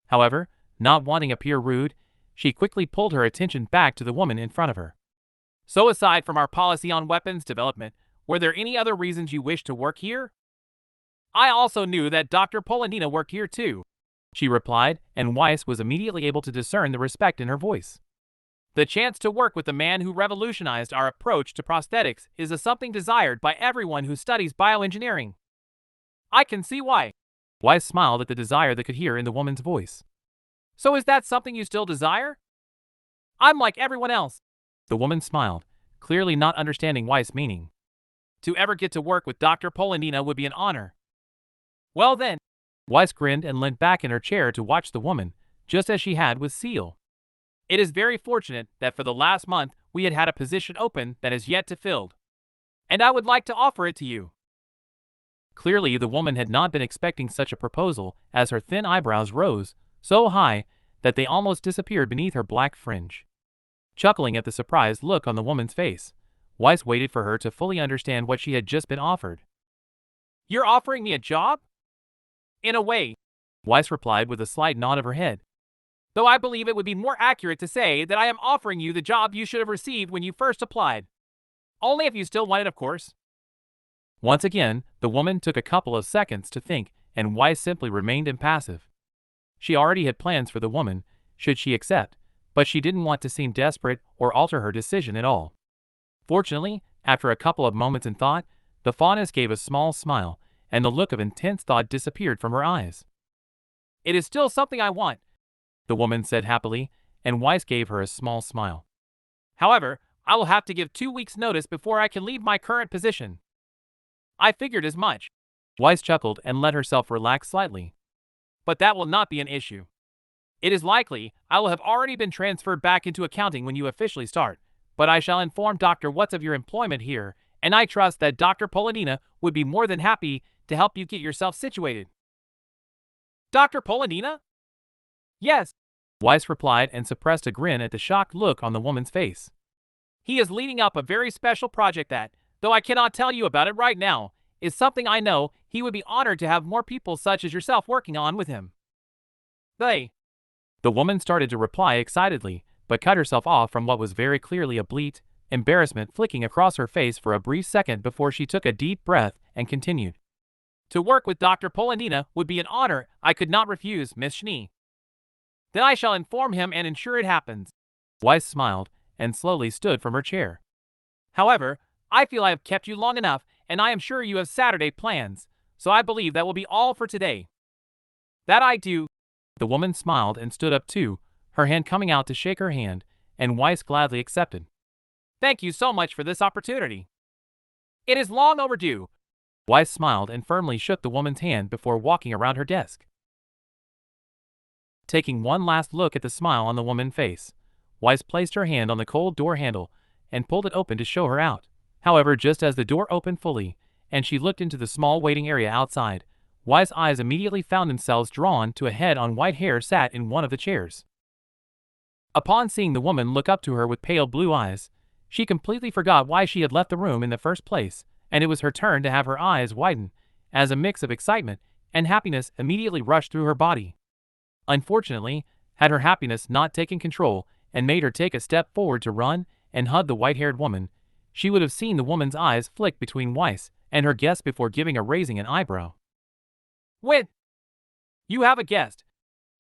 However, not wanting to appear rude, she quickly pulled her attention back to the woman in front of her. So aside from our policy on weapons development, were there any other reasons you wished to work here? I also knew that Dr. Polanina worked here too, she replied, and Weiss was immediately able to discern the respect in her voice. The chance to work with the man who revolutionized our approach to prosthetics is a something desired by everyone who studies bioengineering. I can see why. Weiss smiled at the desire they could hear in the woman's voice. So is that something you still desire? I'm like everyone else. The woman smiled, clearly not understanding Weiss' meaning. To ever get to work with Dr. Polanina would be an honor. Well then, Weiss grinned and leaned back in her chair to watch the woman, just as she had with Seal. It is very fortunate that for the last month we had a position open that is yet to filled. And I would like to offer it to you. Clearly the woman had not been expecting such a proposal, as her thin eyebrows rose so high that they almost disappeared beneath her black fringe. Chuckling at the surprised look on the woman's face, Weiss waited for her to fully understand what she had just been offered. You're offering me a job? In a way, Weiss replied with a slight nod of her head. Though I believe it would be more accurate to say that I am offering you the job you should have received when you first applied. Only if you still want it, of course. Once again, the woman took a couple of seconds to think, and Weiss simply remained impassive. She already had plans for the woman, should she accept, but she didn't want to seem desperate or alter her decision at all. Fortunately, after a couple of moments in thought, the fauness gave a small smile, and the look of intense thought disappeared from her eyes. It is still something I want, the woman said happily, and Weiss gave her a small smile. However, I will have to give 2 weeks' notice before I can leave my current position. I figured as much. Weiss chuckled and let herself relax slightly. But that will not be an issue. It is likely I will have already been transferred back into accounting when you officially start, but I shall inform Dr. Watts of your employment here, and I trust that Dr. Polanina would be more than happy to help you get yourself situated. Dr. Polanina? Yes, Weiss replied and suppressed a grin at the shocked look on the woman's face. He is leading up a very special project that, though I cannot tell you about it right now, is something I know he would be honored to have more people such as yourself working on with him. The woman started to reply excitedly, but cut herself off from what was very clearly a bleat, embarrassment flicking across her face for a brief second before she took a deep breath and continued. To work with Dr. Polendina would be an honor I could not refuse, Miss Schnee. Then I shall inform him and ensure it happens. Weiss smiled and slowly stood from her chair. However, I feel I have kept you long enough, and I am sure you have Saturday plans, so I believe that will be all for today. That I do. The woman smiled and stood up too, her hand coming out to shake her hand, and Weiss gladly accepted. Thank you so much for this opportunity. It is long overdue. Weiss smiled and firmly shook the woman's hand before walking around her desk. Taking one last look at the smile on the woman's face, Weiss placed her hand on the cold door handle and pulled it open to show her out. However, just as the door opened fully, and she looked into the small waiting area outside, Weiss' eyes immediately found themselves drawn to a head on white hair sat in one of the chairs. Upon seeing the woman look up to her with pale blue eyes, she completely forgot why she had left the room in the first place, and it was her turn to have her eyes widen, as a mix of excitement and happiness immediately rushed through her body. Unfortunately, had her happiness not taken control and made her take a step forward to run and hug the white-haired woman, she would have seen the woman's eyes flick between Weiss and her guest before raising an eyebrow. Wait! You have a guest!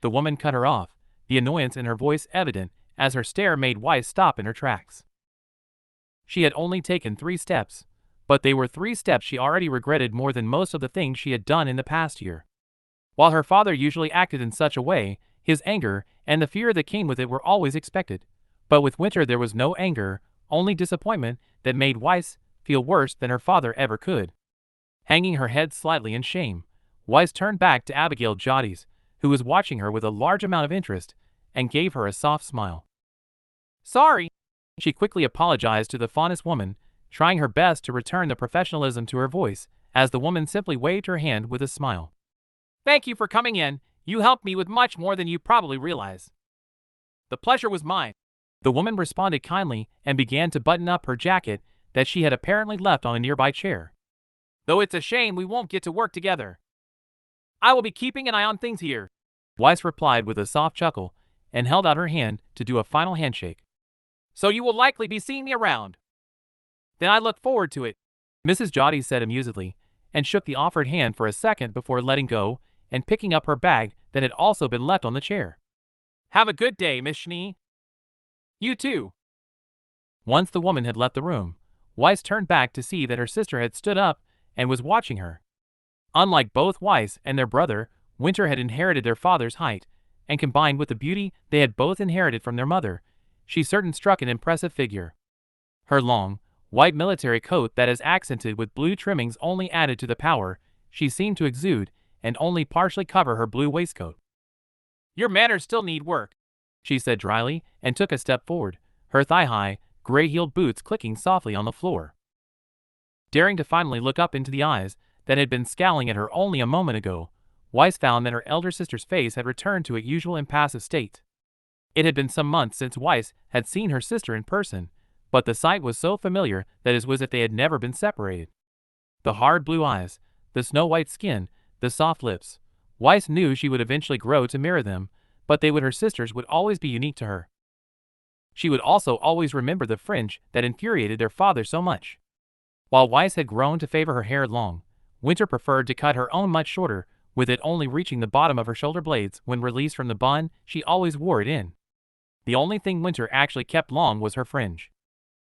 The woman cut her off, the annoyance in her voice evident as her stare made Weiss stop in her tracks. She had only taken 3 steps, but they were 3 steps she already regretted more than most of the things she had done in the past year. While her father usually acted in such a way, his anger and the fear that came with it were always expected. But with Winter there was no anger, only disappointment that made Weiss feel worse than her father ever could. Hanging her head slightly in shame, Weiss turned back to Abigail Jotties, who was watching her with a large amount of interest, and gave her a soft smile. Sorry! She quickly apologized to the fondest woman, trying her best to return the professionalism to her voice, as the woman simply waved her hand with a smile. Thank you for coming in. You helped me with much more than you probably realize. The pleasure was mine. The woman responded kindly and began to button up her jacket that she had apparently left on a nearby chair. Though it's a shame we won't get to work together. I will be keeping an eye on things here, Weiss replied with a soft chuckle and held out her hand to do a final handshake. So you will likely be seeing me around. Then I look forward to it, Mrs. Jotties said amusedly, and shook the offered hand for a second before letting go and picking up her bag that had also been left on the chair. Have a good day, Miss Schnee. You too. Once the woman had left the room, Weiss turned back to see that her sister had stood up and was watching her. Unlike both Weiss and their brother, Winter had inherited their father's height, and combined with the beauty they had both inherited from their mother, she certainly struck an impressive figure. Her long, white military coat that is accented with blue trimmings only added to the power she seemed to exude and only partially cover her blue waistcoat. Your manners still need work, she said dryly and took a step forward, her thigh-high, gray-heeled boots clicking softly on the floor. Daring to finally look up into the eyes that had been scowling at her only a moment ago, Weiss found that her elder sister's face had returned to its usual impassive state. It had been some months since Weiss had seen her sister in person, but the sight was so familiar that it was as if they had never been separated. The hard blue eyes, the snow-white skin, the soft lips. Weiss knew she would eventually grow to mirror them, but her sisters would always be unique to her. She would also always remember the fringe that infuriated their father so much. While Weiss had grown to favor her hair long, Winter preferred to cut her own much shorter, with it only reaching the bottom of her shoulder blades when released from the bun she always wore it in. The only thing Winter actually kept long was her fringe.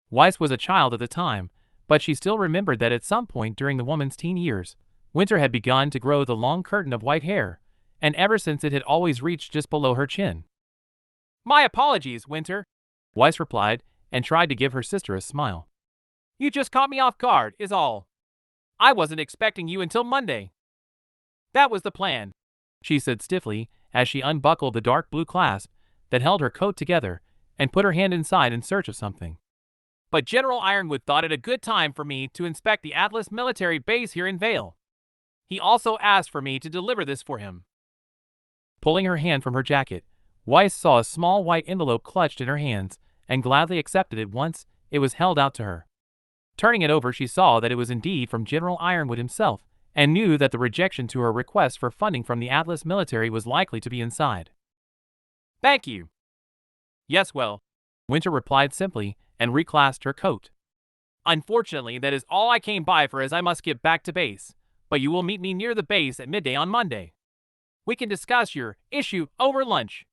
Weiss was a child at the time, but she still remembered that at some point during the woman's teen years, Winter had begun to grow the long curtain of white hair, and ever since it had always reached just below her chin. My apologies, Winter, Weiss replied, and tried to give her sister a smile. You just caught me off guard, is all. I wasn't expecting you until Monday. That was the plan, she said stiffly as she unbuckled the dark blue clasp that held her coat together and put her hand inside in search of something. But General Ironwood thought it a good time for me to inspect the Atlas military base here in Vale. He also asked for me to deliver this for him. Pulling her hand from her jacket, Weiss saw a small white envelope clutched in her hands and gladly accepted it once it was held out to her. Turning it over, she saw that it was indeed from General Ironwood himself, and knew that the rejection to her request for funding from the Atlas military was likely to be inside. "Thank you." "Yes, well," Winter replied simply, and reclasped her coat. "Unfortunately, that is all I came by for, as I must get back to base, but you will meet me near the base at midday on Monday. We can discuss your issue over lunch."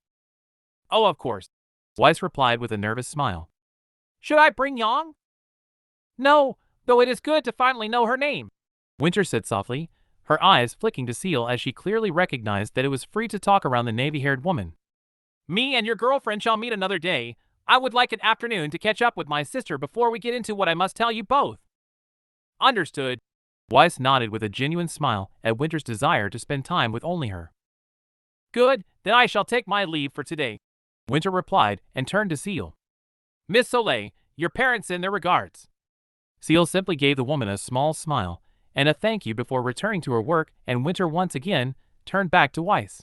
"Oh, of course," Weiss replied with a nervous smile. "Should I bring Yang?" "No, though it is good to finally know her name," Winter said softly, her eyes flicking to Seal as she clearly recognized that it was free to talk around the navy-haired woman. "Me and your girlfriend shall meet another day. I would like an afternoon to catch up with my sister before we get into what I must tell you both." "Understood." Weiss nodded with a genuine smile at Winter's desire to spend time with only her. "Good, then I shall take my leave for today," Winter replied and turned to Seal. "Miss Soleil, your parents send their regards." Seal simply gave the woman a small smile and a thank you before returning to her work, and Winter once again turned back to Weiss.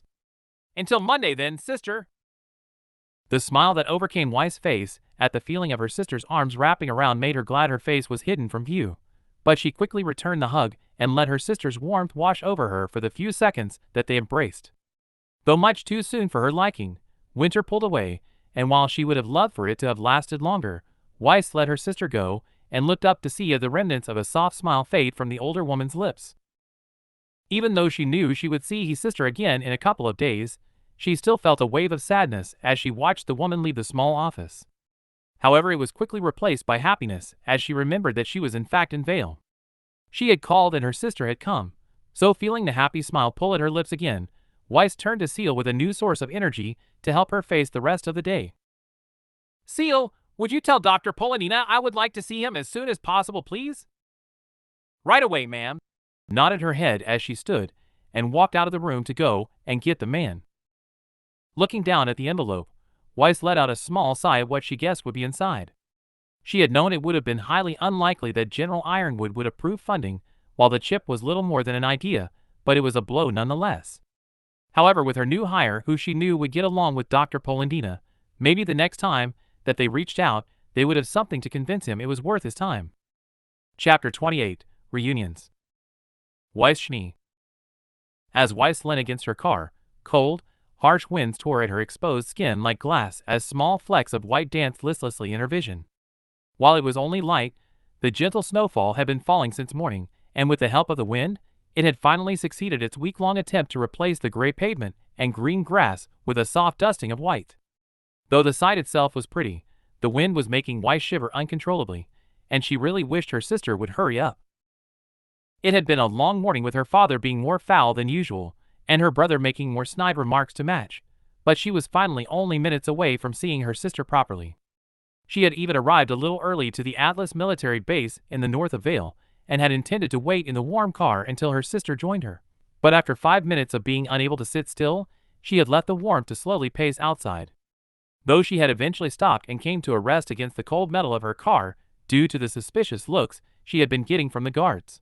"Until Monday then, sister." The smile that overcame Weiss' face at the feeling of her sister's arms wrapping around made her glad her face was hidden from view, but she quickly returned the hug and let her sister's warmth wash over her for the few seconds that they embraced. Though much too soon for her liking, Winter pulled away, and while she would have loved for it to have lasted longer, Weiss let her sister go and looked up to see the remnants of a soft smile fade from the older woman's lips. Even though she knew she would see his sister again in a couple of days, she still felt a wave of sadness as she watched the woman leave the small office. However, it was quickly replaced by happiness as she remembered that she was in fact in Vale. She had called and her sister had come, so feeling the happy smile pull at her lips again, Weiss turned to Seal with a new source of energy to help her face the rest of the day. "Seal, would you tell Dr. Polonina I would like to see him as soon as possible, please?" "Right away, ma'am," nodded her head as she stood and walked out of the room to go and get the man. Looking down at the envelope, Weiss let out a small sigh at what she guessed would be inside. She had known it would have been highly unlikely that General Ironwood would approve funding, while the chip was little more than an idea, but it was a blow nonetheless. However, with her new hire, who she knew would get along with Dr. Polonina, maybe the next time that they reached out, they would have something to convince him it was worth his time. Chapter 28, Reunions. Weiss Schnee. As Weiss leaned against her car, cold, harsh winds tore at her exposed skin like glass as small flecks of white danced listlessly in her vision. While it was only light, the gentle snowfall had been falling since morning, and with the help of the wind, it had finally succeeded its week-long attempt to replace the gray pavement and green grass with a soft dusting of white. Though the sight itself was pretty, the wind was making Weiss shiver uncontrollably, and she really wished her sister would hurry up. It had been a long morning, with her father being more foul than usual, and her brother making more snide remarks to match, but she was finally only minutes away from seeing her sister properly. She had even arrived a little early to the Atlas military base in the north of Vale, and had intended to wait in the warm car until her sister joined her, but after 5 minutes of being unable to sit still, she had left the warmth to slowly pace outside. Though she had eventually stopped and came to a rest against the cold metal of her car due to the suspicious looks she had been getting from the guards.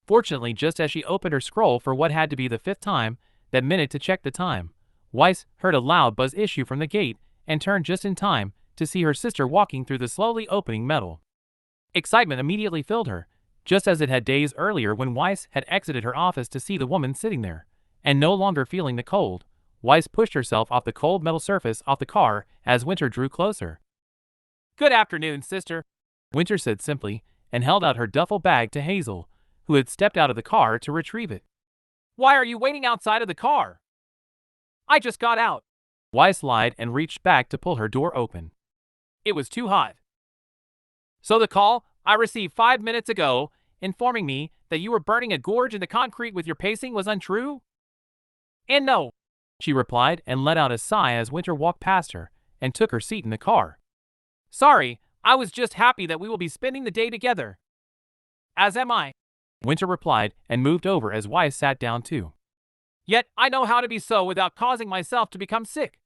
Fortunately, just as she opened her scroll for what had to be the 5th time that minute to check the time, Weiss heard a loud buzz issue from the gate and turned just in time to see her sister walking through the slowly opening metal. Excitement immediately filled her, just as it had days earlier when Weiss had exited her office to see the woman sitting there, and no longer feeling the cold, Weiss pushed herself off the cold metal surface off the car as Winter drew closer. "Good afternoon, sister," Winter said simply, and held out her duffel bag to Hazel, who had stepped out of the car to retrieve it. "Why are you waiting outside of the car?" "I just got out," Weiss lied and reached back to pull her door open. "It was too hot." "So the call I received 5 minutes ago, informing me that you were burning a gorge in the concrete with your pacing, was untrue?" "And no," she replied, and let out a sigh as Winter walked past her and took her seat in the car. "Sorry, I was just happy that we will be spending the day together." "As am I," Winter replied and moved over as Weiss sat down too. "Yet I know how to be so without causing myself to become sick."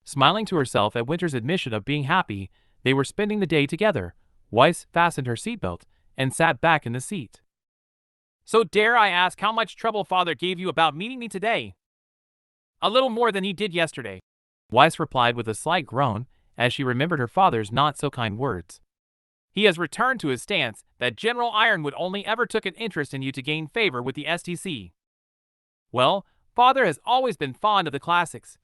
Smiling to herself at Winter's admission of being happy they were spending the day together, Weiss fastened her seatbelt and sat back in the seat. "So dare I ask how much trouble Father gave you about meeting me today?" "A little more than he did yesterday," Weiss replied with a slight groan as she remembered her father's not-so-kind words. He has returned to his stance that General Ironwood only ever took an interest in you to gain favor with the STC. Well, father has always been fond of the classics,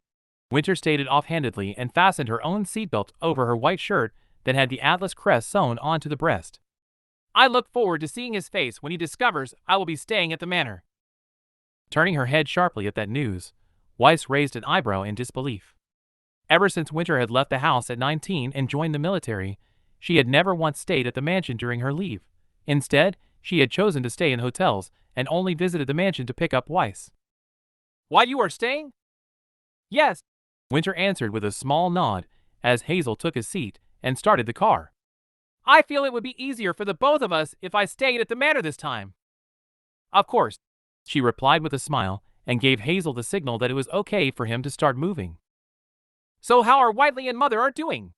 Winter stated offhandedly and fastened her own seatbelt over her white shirt that had the Atlas crest sewn onto the breast. I look forward to seeing his face when he discovers I will be staying at the manor. Turning her head sharply at that news, Weiss raised an eyebrow in disbelief. Ever since Winter had left the house at 19 and joined the military, she had never once stayed at the mansion during her leave. Instead, she had chosen to stay in hotels and only visited the mansion to pick up Weiss. Why, you are staying? Yes, Winter answered with a small nod as Hazel took his seat and started the car. I feel it would be easier for the both of us if I stayed at the manor this time. Of course, she replied with a smile and gave Hazel the signal that it was okay for him to start moving. So how are Whiteley and Mother doing?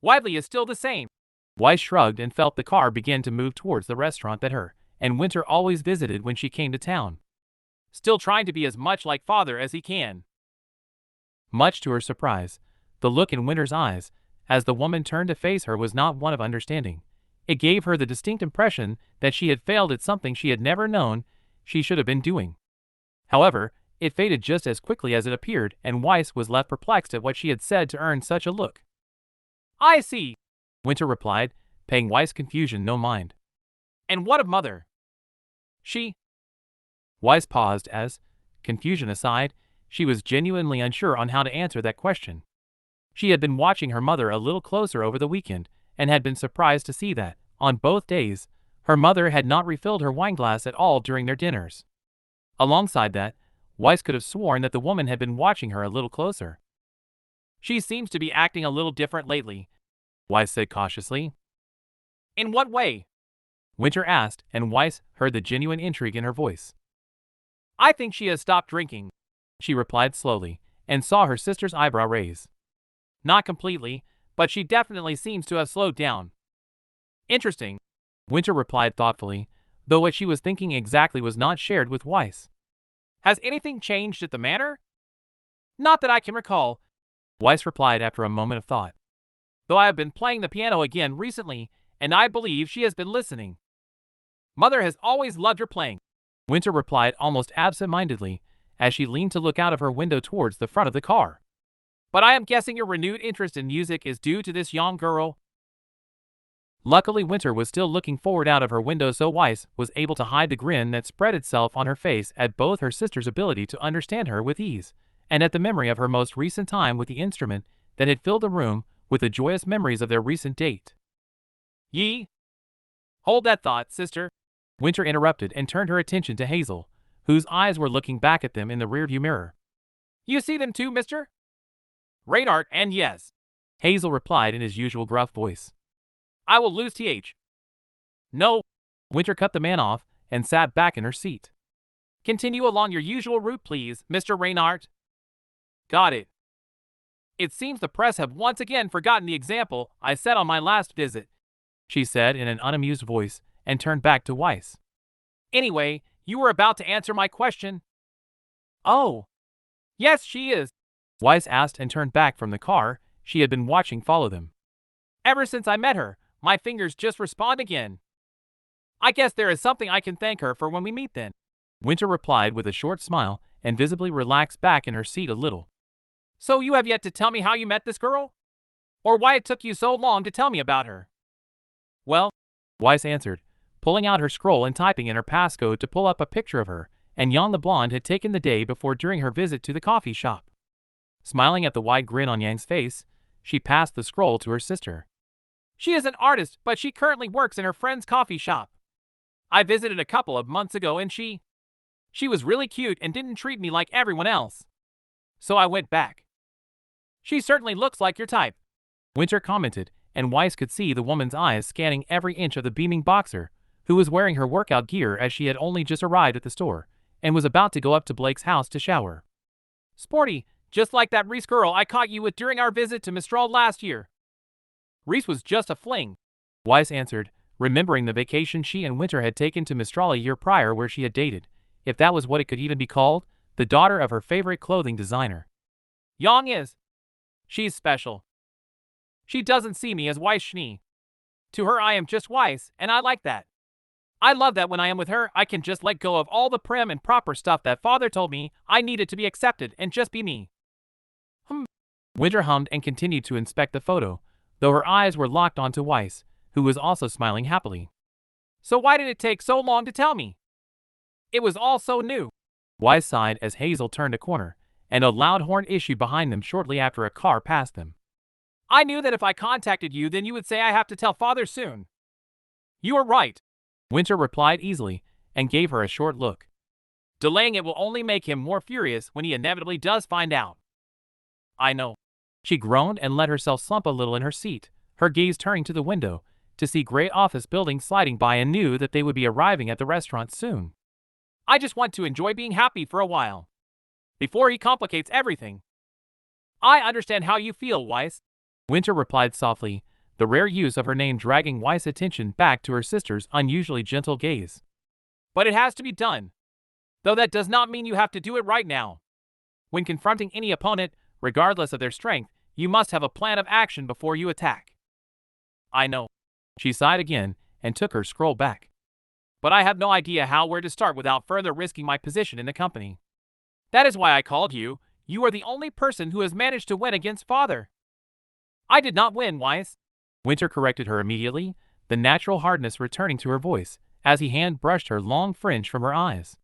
Whiteley is still the same. Weiss shrugged and felt the car begin to move towards the restaurant that her and Winter always visited when she came to town. Still trying to be as much like father as he can. Much to her surprise, the look in Winter's eyes as the woman turned to face her was not one of understanding. It gave her the distinct impression that she had failed at something she had never known she should have been doing. However, it faded just as quickly as it appeared, and Weiss was left perplexed at what she had said to earn such a look. I see, Winter replied, paying Weiss' confusion no mind. And what of Mother? She? Weiss paused as, confusion aside, she was genuinely unsure on how to answer that question. She had been watching her mother a little closer over the weekend and had been surprised to see that, on both days, her mother had not refilled her wineglass at all during their dinners. Alongside that, Weiss could have sworn that the woman had been watching her a little closer. She seems to be acting a little different lately, Weiss said cautiously. In what way? Winter asked, and Weiss heard the genuine intrigue in her voice. I think she has stopped drinking, she replied slowly, and saw her sister's eyebrow raise. Not completely, but she definitely seems to have slowed down. Interesting, Winter replied thoughtfully, though what she was thinking exactly was not shared with Weiss. Has anything changed at the manor? Not that I can recall, Weiss replied after a moment of thought. Though I have been playing the piano again recently, and I believe she has been listening. Mother has always loved your playing, Winter replied almost absent-mindedly, as she leaned to look out of her window towards the front of the car. But I am guessing your renewed interest in music is due to this young girl. Luckily, Winter was still looking forward out of her window, so Weiss was able to hide the grin that spread itself on her face at both her sister's ability to understand her with ease, and at the memory of her most recent time with the instrument that had filled the room with the joyous memories of their recent date. Hold that thought, sister, Winter interrupted and turned her attention to Hazel, whose eyes were looking back at them in the rearview mirror. You see them too, mister? Radar, and yes, Hazel replied in his usual gruff voice. I will lose th. No, Winter cut the man off and sat back in her seat. Continue along your usual route, please, Mr. Reinhardt. Got it. It seems the press have once again forgotten the example I set on my last visit, she said in an unamused voice and turned back to Weiss. Anyway, you were about to answer my question. Oh, yes, she is, Weiss asked and turned back from the car she had been watching follow them. Ever since I met her, my fingers just respond again. I guess there is something I can thank her for when we meet then, Winter replied with a short smile and visibly relaxed back in her seat a little. So you have yet to tell me how you met this girl? Or why it took you so long to tell me about her? Well, Weiss answered, pulling out her scroll and typing in her passcode to pull up a picture of her and Jan the blonde had taken the day before during her visit to the coffee shop. Smiling at the wide grin on Yang's face, she passed the scroll to her sister. She is an artist, but she currently works in her friend's coffee shop. I visited a couple of months ago and she was really cute and didn't treat me like everyone else. So I went back. She certainly looks like your type, Winter commented, and Weiss could see the woman's eyes scanning every inch of the beaming boxer, who was wearing her workout gear as she had only just arrived at the store, and was about to go up to Blake's house to shower. Sporty, just like that Reese girl I caught you with during our visit to Mistral last year. Reese was just a fling, Weiss answered, remembering the vacation she and Winter had taken to Mistral a year prior where she had dated, if that was what it could even be called, the daughter of her favorite clothing designer. Yang is. She's special. She doesn't see me as Weiss Schnee. To her I am just Weiss, and I like that. I love that when I am with her, I can just let go of all the prim and proper stuff that father told me I needed to be accepted and just be me. Winter hummed and continued to inspect the photo, though her eyes were locked onto Weiss, who was also smiling happily. So why did it take so long to tell me? It was all so new. Weiss sighed as Hazel turned a corner, and a loud horn issued behind them shortly after a car passed them. I knew that if I contacted you, then you would say I have to tell father soon. You are right, Winter replied easily, and gave her a short look. Delaying it will only make him more furious when he inevitably does find out. I know. She groaned and let herself slump a little in her seat, her gaze turning to the window, to see great office buildings sliding by, and knew that they would be arriving at the restaurant soon. I just want to enjoy being happy for a while, before he complicates everything. I understand how you feel, Weiss, Winter replied softly, the rare use of her name dragging Weiss' attention back to her sister's unusually gentle gaze. But it has to be done, though that does not mean you have to do it right now. When confronting any opponent, regardless of their strength, you must have a plan of action before you attack. I know. She sighed again and took her scroll back. But I have no idea where to start without further risking my position in the company. That is why I called you. You are the only person who has managed to win against father. I did not win, Weiss, Winter corrected her immediately, the natural hardness returning to her voice as he hand brushed her long fringe from her eyes.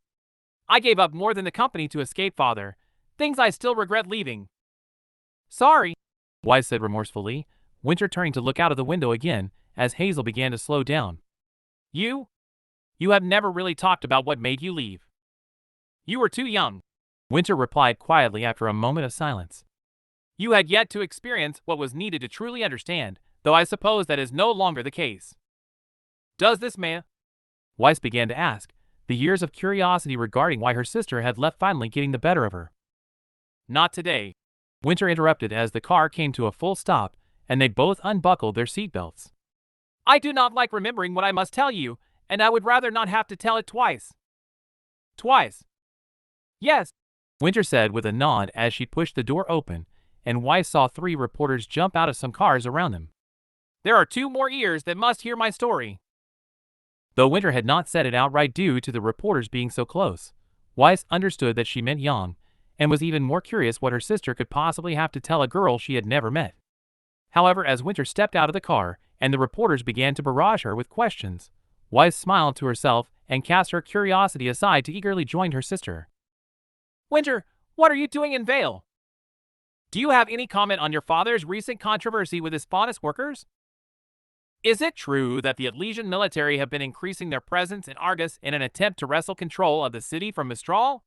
I gave up more than the company to escape father, things I still regret leaving. Sorry, Weiss said remorsefully, Winter turning to look out of the window again as Hazel began to slow down. You have never really talked about what made you leave. You were too young, Winter replied quietly after a moment of silence. You had yet to experience what was needed to truly understand, though I suppose that is no longer the case. Does this man? Weiss began to ask, the years of curiosity regarding why her sister had left finally getting the better of her. Not today, Winter interrupted as the car came to a full stop and they both unbuckled their seatbelts. I do not like remembering what I must tell you, and I would rather not have to tell it twice. Twice? Yes, Winter said with a nod as she pushed the door open, and Weiss saw 3 reporters jump out of some cars around them. There are 2 more ears that must hear my story. Though Winter had not said it outright due to the reporters being so close, Weiss understood that she meant Yang, and was even more curious what her sister could possibly have to tell a girl she had never met. However, as Winter stepped out of the car and the reporters began to barrage her with questions, Weiss smiled to herself and cast her curiosity aside to eagerly join her sister. Winter, what are you doing in Vale? Do you have any comment on your father's recent controversy with his Faunus workers? Is it true that the Atlesian military have been increasing their presence in Argus in an attempt to wrestle control of the city from Mistral?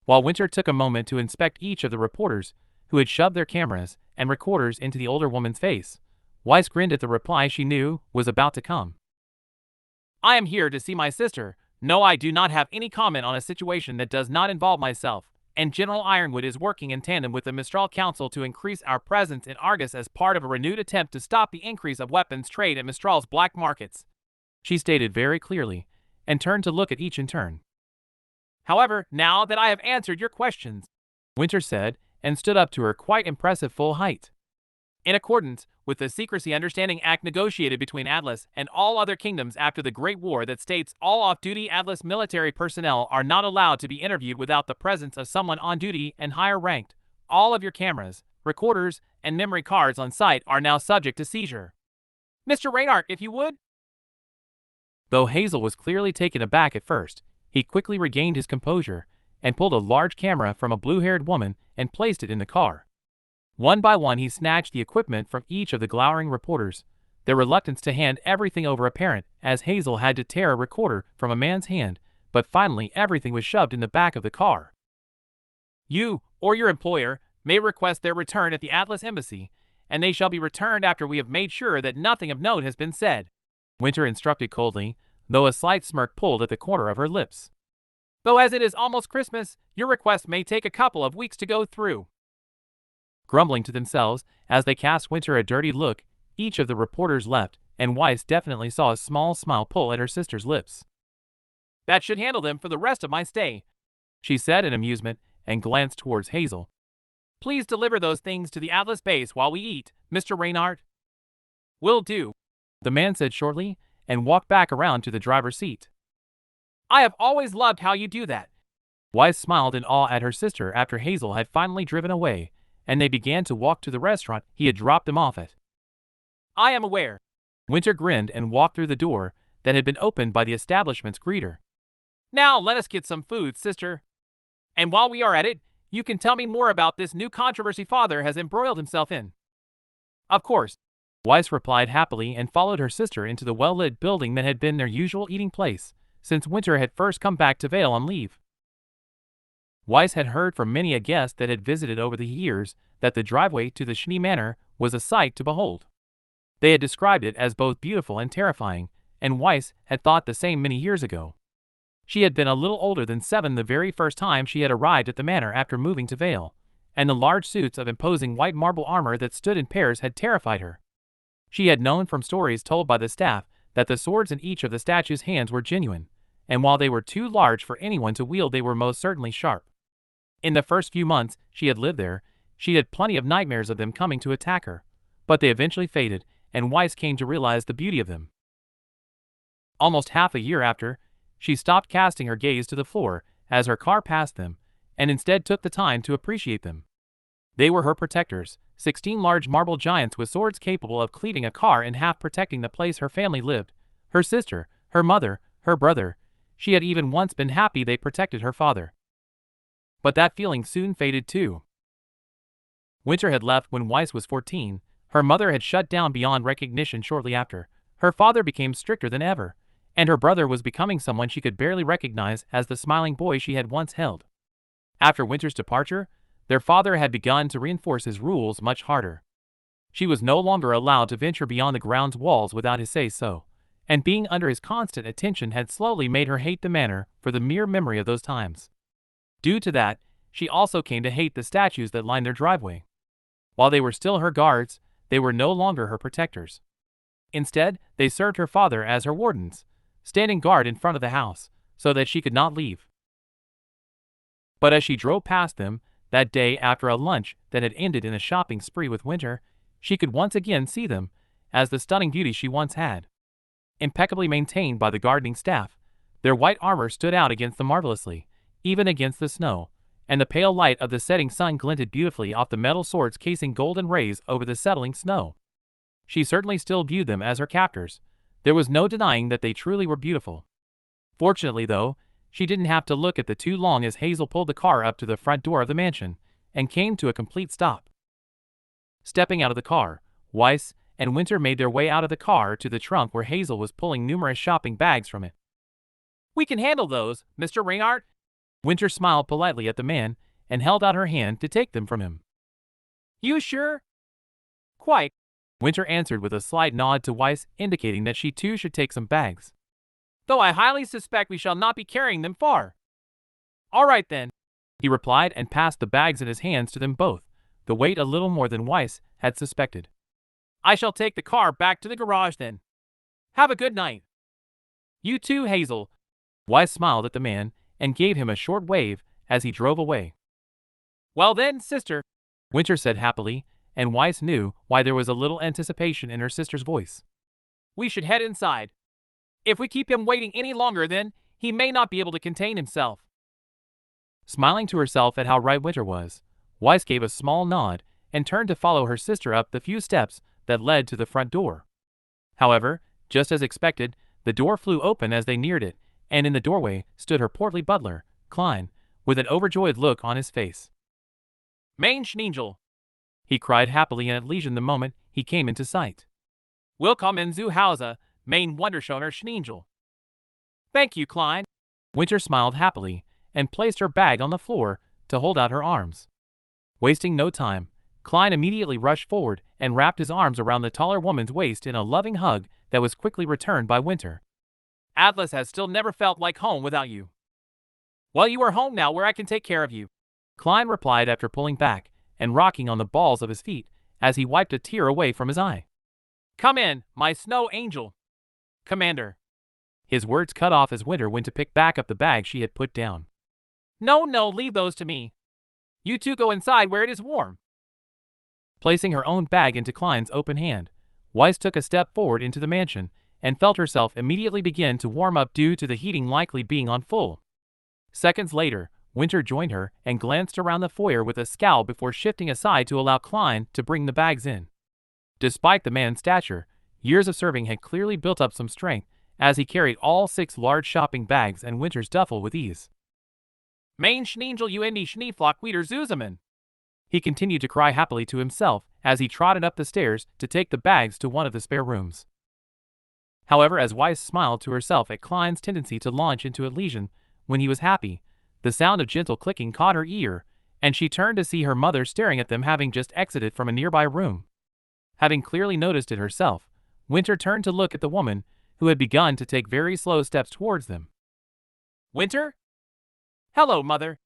While Winter took a moment to inspect each of the reporters, who had shoved their cameras and recorders into the older woman's face, Weiss grinned at the reply she knew was about to come. I am here to see my sister. No, I do not have any comment on a situation that does not involve myself, and General Ironwood is working in tandem with the Mistral Council to increase our presence in Argus as part of a renewed attempt to stop the increase of weapons trade at Mistral's black markets, she stated very clearly, and turned to look at each in turn. However, now that I have answered your questions, Winter said, and stood up to her quite impressive full height. In accordance with the Secrecy Understanding Act negotiated between Atlas and all other kingdoms after the Great War that states all off-duty Atlas military personnel are not allowed to be interviewed without the presence of someone on duty and higher ranked, all of your cameras, recorders, and memory cards on site are now subject to seizure. Mr. Reinhardt, if you would. Though Hazel was clearly taken aback at first, he quickly regained his composure and pulled a large camera from a blue-haired woman and placed it in the car. One by one he snatched the equipment from each of the glowering reporters, their reluctance to hand everything over apparent as Hazel had to tear a recorder from a man's hand, but finally everything was shoved in the back of the car. You, or your employer, may request their return at the Atlas Embassy, and they shall be returned after we have made sure that nothing of note has been said, Winter instructed coldly, though a slight smirk pulled at the corner of her lips. Though as it is almost Christmas, your request may take a couple of weeks to go through. Grumbling to themselves as they cast Winter a dirty look, each of the reporters left, and Weiss definitely saw a small smile pull at her sister's lips. That should handle them for the rest of my stay, she said in amusement and glanced towards Hazel. Please deliver those things to the Atlas base while we eat, Mr. Reynard. Will do, the man said shortly, and walked back around to the driver's seat. I have always loved how you do that. Weiss smiled in awe at her sister after Hazel had finally driven away, and they began to walk to the restaurant he had dropped them off at. I am aware. Winter grinned and walked through the door that had been opened by the establishment's greeter. Now let us get some food, sister. And while we are at it, you can tell me more about this new controversy father has embroiled himself in. Of course, Weiss replied happily and followed her sister into the well-lit building that had been their usual eating place since Winter had first come back to Vale on leave. Weiss had heard from many a guest that had visited over the years that the driveway to the Schnee Manor was a sight to behold. They had described it as both beautiful and terrifying, and Weiss had thought the same many years ago. She had been a little older than 7 the very first time she had arrived at the manor after moving to Vale, and the large suits of imposing white marble armor that stood in pairs had terrified her. She had known from stories told by the staff that the swords in each of the statues' hands were genuine, and while they were too large for anyone to wield, they were most certainly sharp. In the first few months she had lived there, she had plenty of nightmares of them coming to attack her, but they eventually faded, and Weiss came to realize the beauty of them. Almost half a year after, she stopped casting her gaze to the floor as her car passed them, and instead took the time to appreciate them. They were her protectors, 16 large marble giants with swords capable of cleaving a car in half, protecting the place her family lived, her sister, her mother, her brother. She had even once been happy they protected her father. But that feeling soon faded too. Winter had left when Weiss was 14, her mother had shut down beyond recognition shortly after, her father became stricter than ever, and her brother was becoming someone she could barely recognize as the smiling boy she had once held. After Winter's departure, their father had begun to reinforce his rules much harder. She was no longer allowed to venture beyond the ground's walls without his say-so, and being under his constant attention had slowly made her hate the manor for the mere memory of those times. Due to that, she also came to hate the statues that lined their driveway. While they were still her guards, they were no longer her protectors. Instead, they served her father as her wardens, standing guard in front of the house, so that she could not leave. But as she drove past them, that day after a lunch that had ended in a shopping spree with Winter, she could once again see them as the stunning beauty she once had. Impeccably maintained by the gardening staff, their white armor stood out against them marvelously, even against the snow, and the pale light of the setting sun glinted beautifully off the metal swords casing golden rays over the settling snow. She certainly still viewed them as her captors. There was no denying that they truly were beautiful. Fortunately, though, she didn't have to look at them too long as Hazel pulled the car up to the front door of the mansion and came to a complete stop. Stepping out of the car, Weiss and Winter made their way out of the car to the trunk where Hazel was pulling numerous shopping bags from it. We can handle those, Mr. Reynard. Winter smiled politely at the man and held out her hand to take them from him. You sure? Quite, Winter answered with a slight nod to Weiss, indicating that she too should take some bags. Though I highly suspect we shall not be carrying them far. All right then, he replied and passed the bags in his hands to them both, the weight a little more than Weiss had suspected. I shall take the car back to the garage then. Have a good night. You too, Hazel. Weiss smiled at the man and gave him a short wave as he drove away. Well then, sister, Winter said happily, and Weiss knew why there was a little anticipation in her sister's voice. We should head inside. If we keep him waiting any longer, then he may not be able to contain himself. Smiling to herself at how right Winter was, Weiss gave a small nod and turned to follow her sister up the few steps that led to the front door. However, just as expected, the door flew open as they neared it, and in the doorway stood her portly butler, Klein, with an overjoyed look on his face. Mein Schneengel, he cried happily and at leisure the moment he came into sight. Willkommen zu Hause, mein wunderschöner Schneengel. Thank you, Klein. Winter smiled happily and placed her bag on the floor to hold out her arms. Wasting no time, Klein immediately rushed forward and wrapped his arms around the taller woman's waist in a loving hug that was quickly returned by Winter. Atlas has still never felt like home without you. Well, you are home now where I can take care of you, Klein replied after pulling back and rocking on the balls of his feet as he wiped a tear away from his eye. Come in, my snow angel. Commander. His words cut off as Winter went to pick back up the bag she had put down. No, leave those to me. You two go inside where it is warm. Placing her own bag into Klein's open hand, Weiss took a step forward into the mansion and felt herself immediately begin to warm up due to the heating likely being on full. Seconds later, Winter joined her and glanced around the foyer with a scowl before shifting aside to allow Klein to bring the bags in. Despite the man's stature, years of serving had clearly built up some strength as he carried all 6 large shopping bags and Winter's duffel with ease. Mein Schneangel und Schneeflock wieder zusammen. He continued to cry happily to himself as he trotted up the stairs to take the bags to one of the spare rooms. However, as Weiss smiled to herself at Klein's tendency to launch into elision when he was happy, the sound of gentle clicking caught her ear, and she turned to see her mother staring at them having just exited from a nearby room. Having clearly noticed it herself, Winter turned to look at the woman, who had begun to take very slow steps towards them. Winter? Hello, Mother,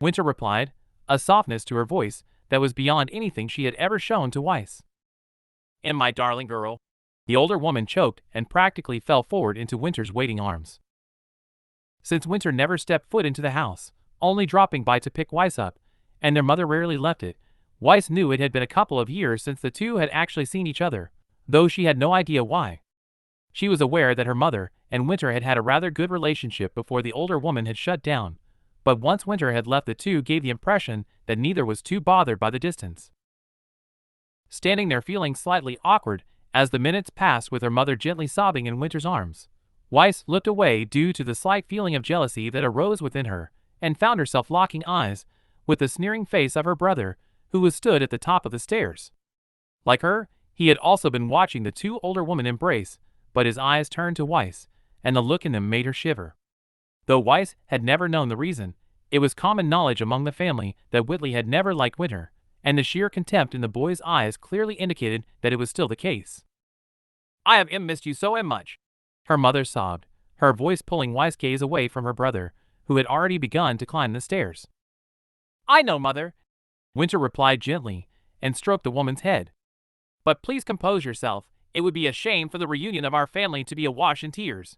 Winter replied, a softness to her voice that was beyond anything she had ever shown to Weiss. And my darling girl. The older woman choked and practically fell forward into Winter's waiting arms. Since Winter never stepped foot into the house, only dropping by to pick Weiss up, and their mother rarely left it, Weiss knew it had been a couple of years since the two had actually seen each other, though she had no idea why. She was aware that her mother and Winter had had a rather good relationship before the older woman had shut down, but once Winter had left, the two gave the impression that neither was too bothered by the distance. Standing there feeling slightly awkward as the minutes passed with her mother gently sobbing in Winter's arms, Weiss looked away due to the slight feeling of jealousy that arose within her, and found herself locking eyes with the sneering face of her brother, who was stood at the top of the stairs. Like her, he had also been watching the two older women embrace, but his eyes turned to Weiss, and the look in them made her shiver. Though Weiss had never known the reason, it was common knowledge among the family that Whitley had never liked Winter, and the sheer contempt in the boy's eyes clearly indicated that it was still the case. I have missed you so much, her mother sobbed, her voice pulling Weiss' gaze away from her brother, who had already begun to climb the stairs. I know, Mother, Winter replied gently, and stroked the woman's head. But please compose yourself. It would be a shame for the reunion of our family to be awash in tears.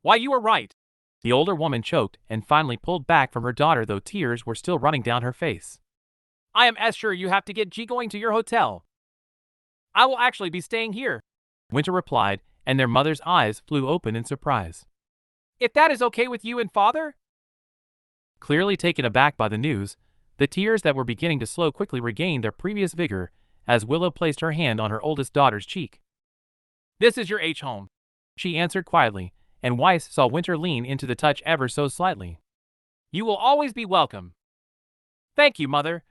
Why, you are right. The older woman choked and finally pulled back from her daughter, though tears were still running down her face. I am sure you have to get going to your hotel. I will actually be staying here, Winter replied, and their mother's eyes flew open in surprise. If that is okay with you and Father? Clearly taken aback by the news, the tears that were beginning to slow quickly regained their previous vigor as Willow placed her hand on her oldest daughter's cheek. This is your home, she answered quietly, and Weiss saw Winter lean into the touch ever so slightly. You will always be welcome. Thank you, Mother,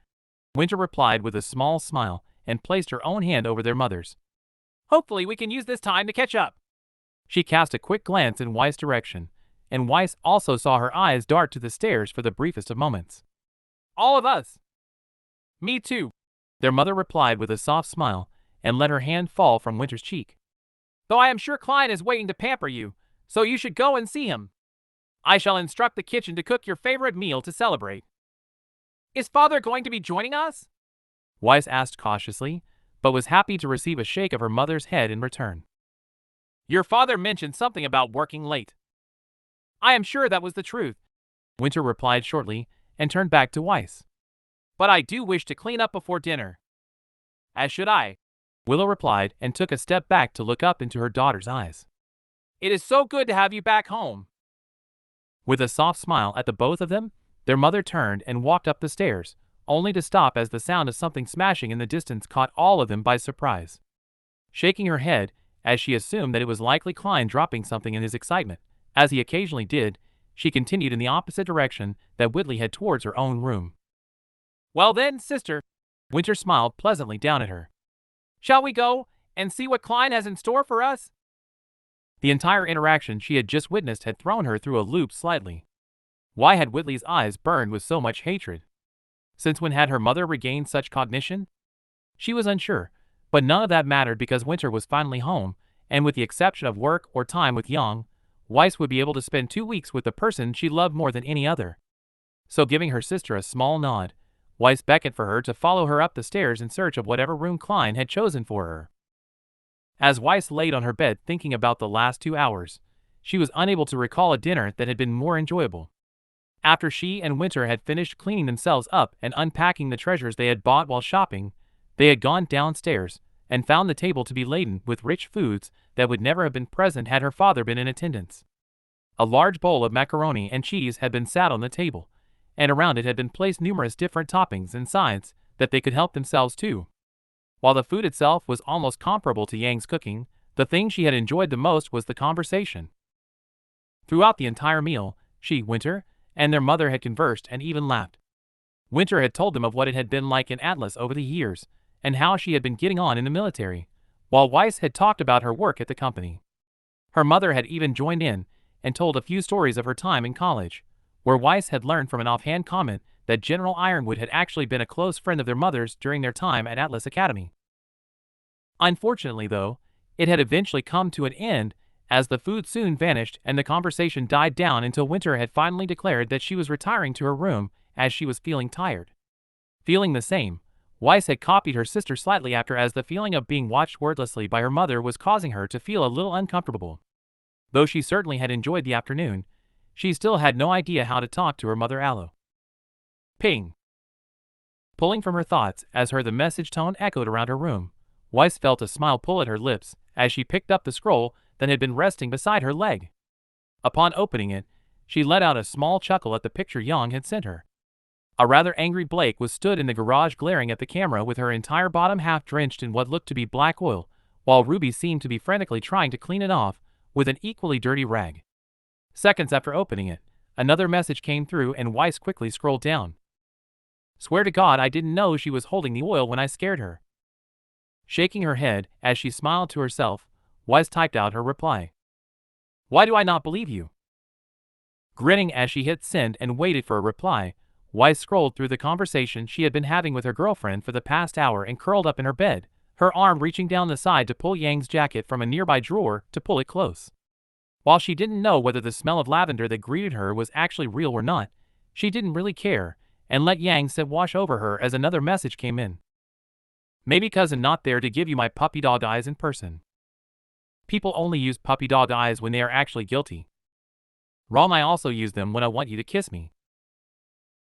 Winter replied with a small smile and placed her own hand over their mother's. Hopefully we can use this time to catch up. She cast a quick glance in Weiss' direction, and Weiss also saw her eyes dart to the stairs for the briefest of moments. All of us. Me too, their mother replied with a soft smile and let her hand fall from Winter's cheek. Though I am sure Klein is waiting to pamper you, so you should go and see him. I shall instruct the kitchen to cook your favorite meal to celebrate. Is Father going to be joining us? Weiss asked cautiously, but was happy to receive a shake of her mother's head in return. Your father mentioned something about working late. I am sure that was the truth, Winter replied shortly and turned back to Weiss. But I do wish to clean up before dinner. As should I, Willow replied and took a step back to look up into her daughter's eyes. It is so good to have you back home. With a soft smile at the both of them, their mother turned and walked up the stairs, only to stop as the sound of something smashing in the distance caught all of them by surprise. Shaking her head, as she assumed that it was likely Klein dropping something in his excitement, as he occasionally did, she continued in the opposite direction that Whitley had towards her own room. Well then, sister, Winter smiled pleasantly down at her. Shall we go and see what Klein has in store for us? The entire interaction she had just witnessed had thrown her through a loop slightly. Why had Whitley's eyes burned with so much hatred? Since when had her mother regained such cognition? She was unsure, but none of that mattered because Winter was finally home, and with the exception of work or time with Yang, Weiss would be able to spend 2 weeks with the person she loved more than any other. So giving her sister a small nod, Weiss beckoned for her to follow her up the stairs in search of whatever room Klein had chosen for her. As Weiss laid on her bed thinking about the last 2 hours, she was unable to recall a dinner that had been more enjoyable. After she and Winter had finished cleaning themselves up and unpacking the treasures they had bought while shopping, they had gone downstairs and found the table to be laden with rich foods that would never have been present had her father been in attendance. A large bowl of macaroni and cheese had been sat on the table, and around it had been placed numerous different toppings and sides that they could help themselves to. While the food itself was almost comparable to Yang's cooking, the thing she had enjoyed the most was the conversation. Throughout the entire meal, she, Winter, and their mother had conversed and even laughed. Winter had told them of what it had been like in Atlas over the years, and how she had been getting on in the military, while Weiss had talked about her work at the company. Her mother had even joined in and told a few stories of her time in college, where Weiss had learned from an offhand comment that General Ironwood had actually been a close friend of their mother's during their time at Atlas Academy. Unfortunately, though, it had eventually come to an end, as the food soon vanished and the conversation died down until Winter had finally declared that she was retiring to her room as she was feeling tired. Feeling the same, Weiss had copied her sister slightly after, as the feeling of being watched wordlessly by her mother was causing her to feel a little uncomfortable. Though she certainly had enjoyed the afternoon, she still had no idea how to talk to her mother Aloe. Ping! Pulling from her thoughts as the message tone echoed around her room, Weiss felt a smile pull at her lips as she picked up the scroll that had been resting beside her leg. Upon opening it, she let out a small chuckle at the picture Yang had sent her. A rather angry Blake was stood in the garage glaring at the camera with her entire bottom half drenched in what looked to be black oil, while Ruby seemed to be frantically trying to clean it off with an equally dirty rag. Seconds after opening it, another message came through and Weiss quickly scrolled down. Swear to God I didn't know she was holding the oil when I scared her. Shaking her head as she smiled to herself, Weiss typed out her reply. Why do I not believe you? Grinning as she hit send and waited for a reply, Weiss scrolled through the conversation she had been having with her girlfriend for the past hour and curled up in her bed, her arm reaching down the side to pull Yang's jacket from a nearby drawer to pull it close. While she didn't know whether the smell of lavender that greeted her was actually real or not, she didn't really care and let Yang's scent wash over her as another message came in. Maybe cousin not there to give you my puppy dog eyes in person. People only use puppy dog eyes when they are actually guilty. Raalm, I also use them when I want you to kiss me.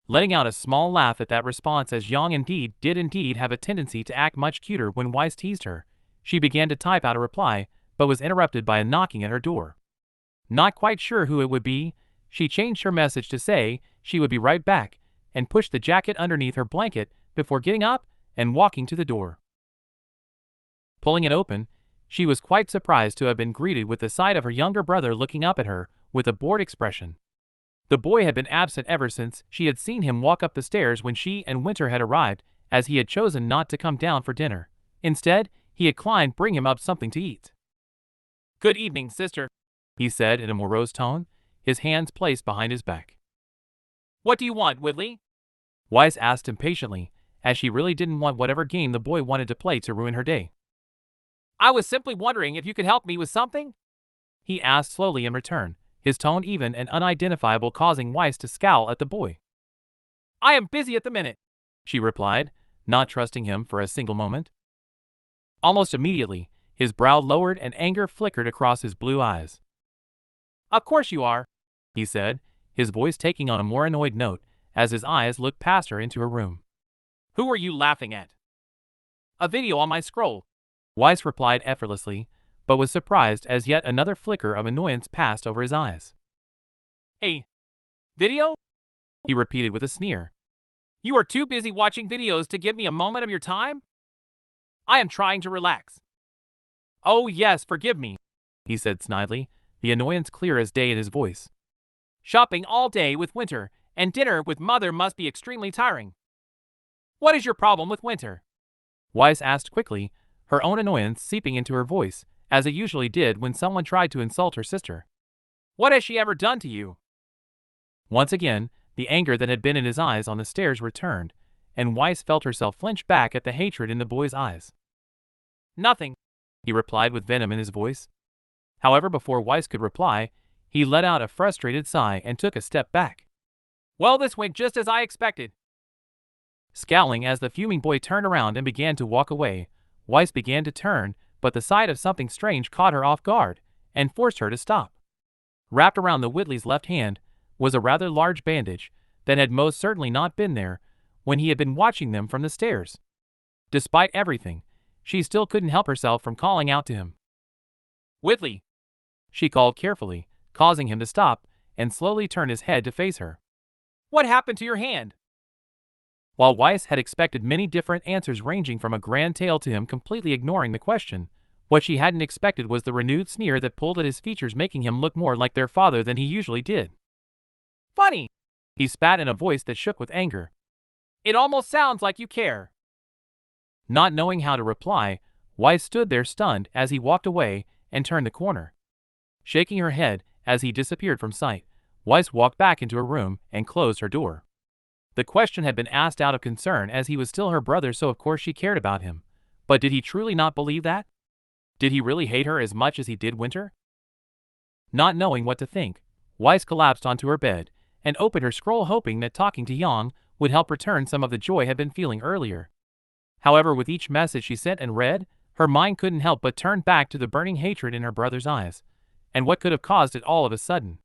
Letting out a small laugh at that response, as Yang did indeed have a tendency to act much cuter when Weiss teased her, she began to type out a reply, but was interrupted by a knocking at her door. Not quite sure who it would be, she changed her message to say she would be right back, and pushed the jacket underneath her blanket before getting up and walking to the door. Pulling it open, she was quite surprised to have been greeted with the sight of her younger brother looking up at her with a bored expression. The boy had been absent ever since she had seen him walk up the stairs when she and Winter had arrived, as he had chosen not to come down for dinner. Instead, he had climbed bring him up something to eat. Good evening, sister, he said in a morose tone, his hands placed behind his back. What do you want, Whitley? Weiss asked impatiently, as she really didn't want whatever game the boy wanted to play to ruin her day. I was simply wondering if you could help me with something? He asked slowly in return, his tone even and unidentifiable, causing Weiss to scowl at the boy. I am busy at the minute, she replied, not trusting him for a single moment. Almost immediately, his brow lowered and anger flickered across his blue eyes. Of course you are, he said, his voice taking on a more annoyed note as his eyes looked past her into her room. Who are you laughing at? A video on my scroll, Weiss replied effortlessly, but was surprised as yet another flicker of annoyance passed over his eyes. A video? He repeated with a sneer. You are too busy watching videos to give me a moment of your time? I am trying to relax. Oh yes, forgive me, he said snidely, the annoyance clear as day in his voice. Shopping all day with Winter and dinner with mother must be extremely tiring. What is your problem with Winter? Weiss asked quickly, her own annoyance seeping into her voice, as it usually did when someone tried to insult her sister. What has she ever done to you? Once again, the anger that had been in his eyes on the stairs returned, and Weiss felt herself flinch back at the hatred in the boy's eyes. Nothing, he replied with venom in his voice. However, before Weiss could reply, he let out a frustrated sigh and took a step back. Well, this went just as I expected. Scowling as the fuming boy turned around and began to walk away, Weiss began to turn, but the sight of something strange caught her off guard and forced her to stop. Wrapped around the Whitley's left hand, was a rather large bandage that had most certainly not been there when he had been watching them from the stairs. Despite everything, she still couldn't help herself from calling out to him. "Whitley!" she called carefully, causing him to stop and slowly turn his head to face her. "What happened to your hand?" While Weiss had expected many different answers ranging from a grand tale to him completely ignoring the question, what she hadn't expected was the renewed sneer that pulled at his features, making him look more like their father than he usually did. "Funny!" he spat in a voice that shook with anger. "It almost sounds like you care." Not knowing how to reply, Weiss stood there stunned as he walked away and turned the corner. Shaking her head as he disappeared from sight, Weiss walked back into her room and closed her door. The question had been asked out of concern, as he was still her brother, so of course she cared about him. But did he truly not believe that? Did he really hate her as much as he did Winter? Not knowing what to think, Weiss collapsed onto her bed and opened her scroll, hoping that talking to Yang would help return some of the joy had been feeling earlier. However, with each message she sent and read, her mind couldn't help but turn back to the burning hatred in her brother's eyes, and what could have caused it all of a sudden.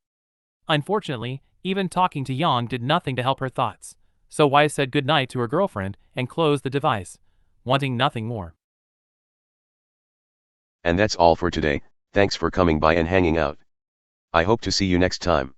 Unfortunately, even talking to Yang did nothing to help her thoughts, so Weiss said goodnight to her girlfriend and closed the device, wanting nothing more. And that's all for today. Thanks for coming by and hanging out. I hope to see you next time.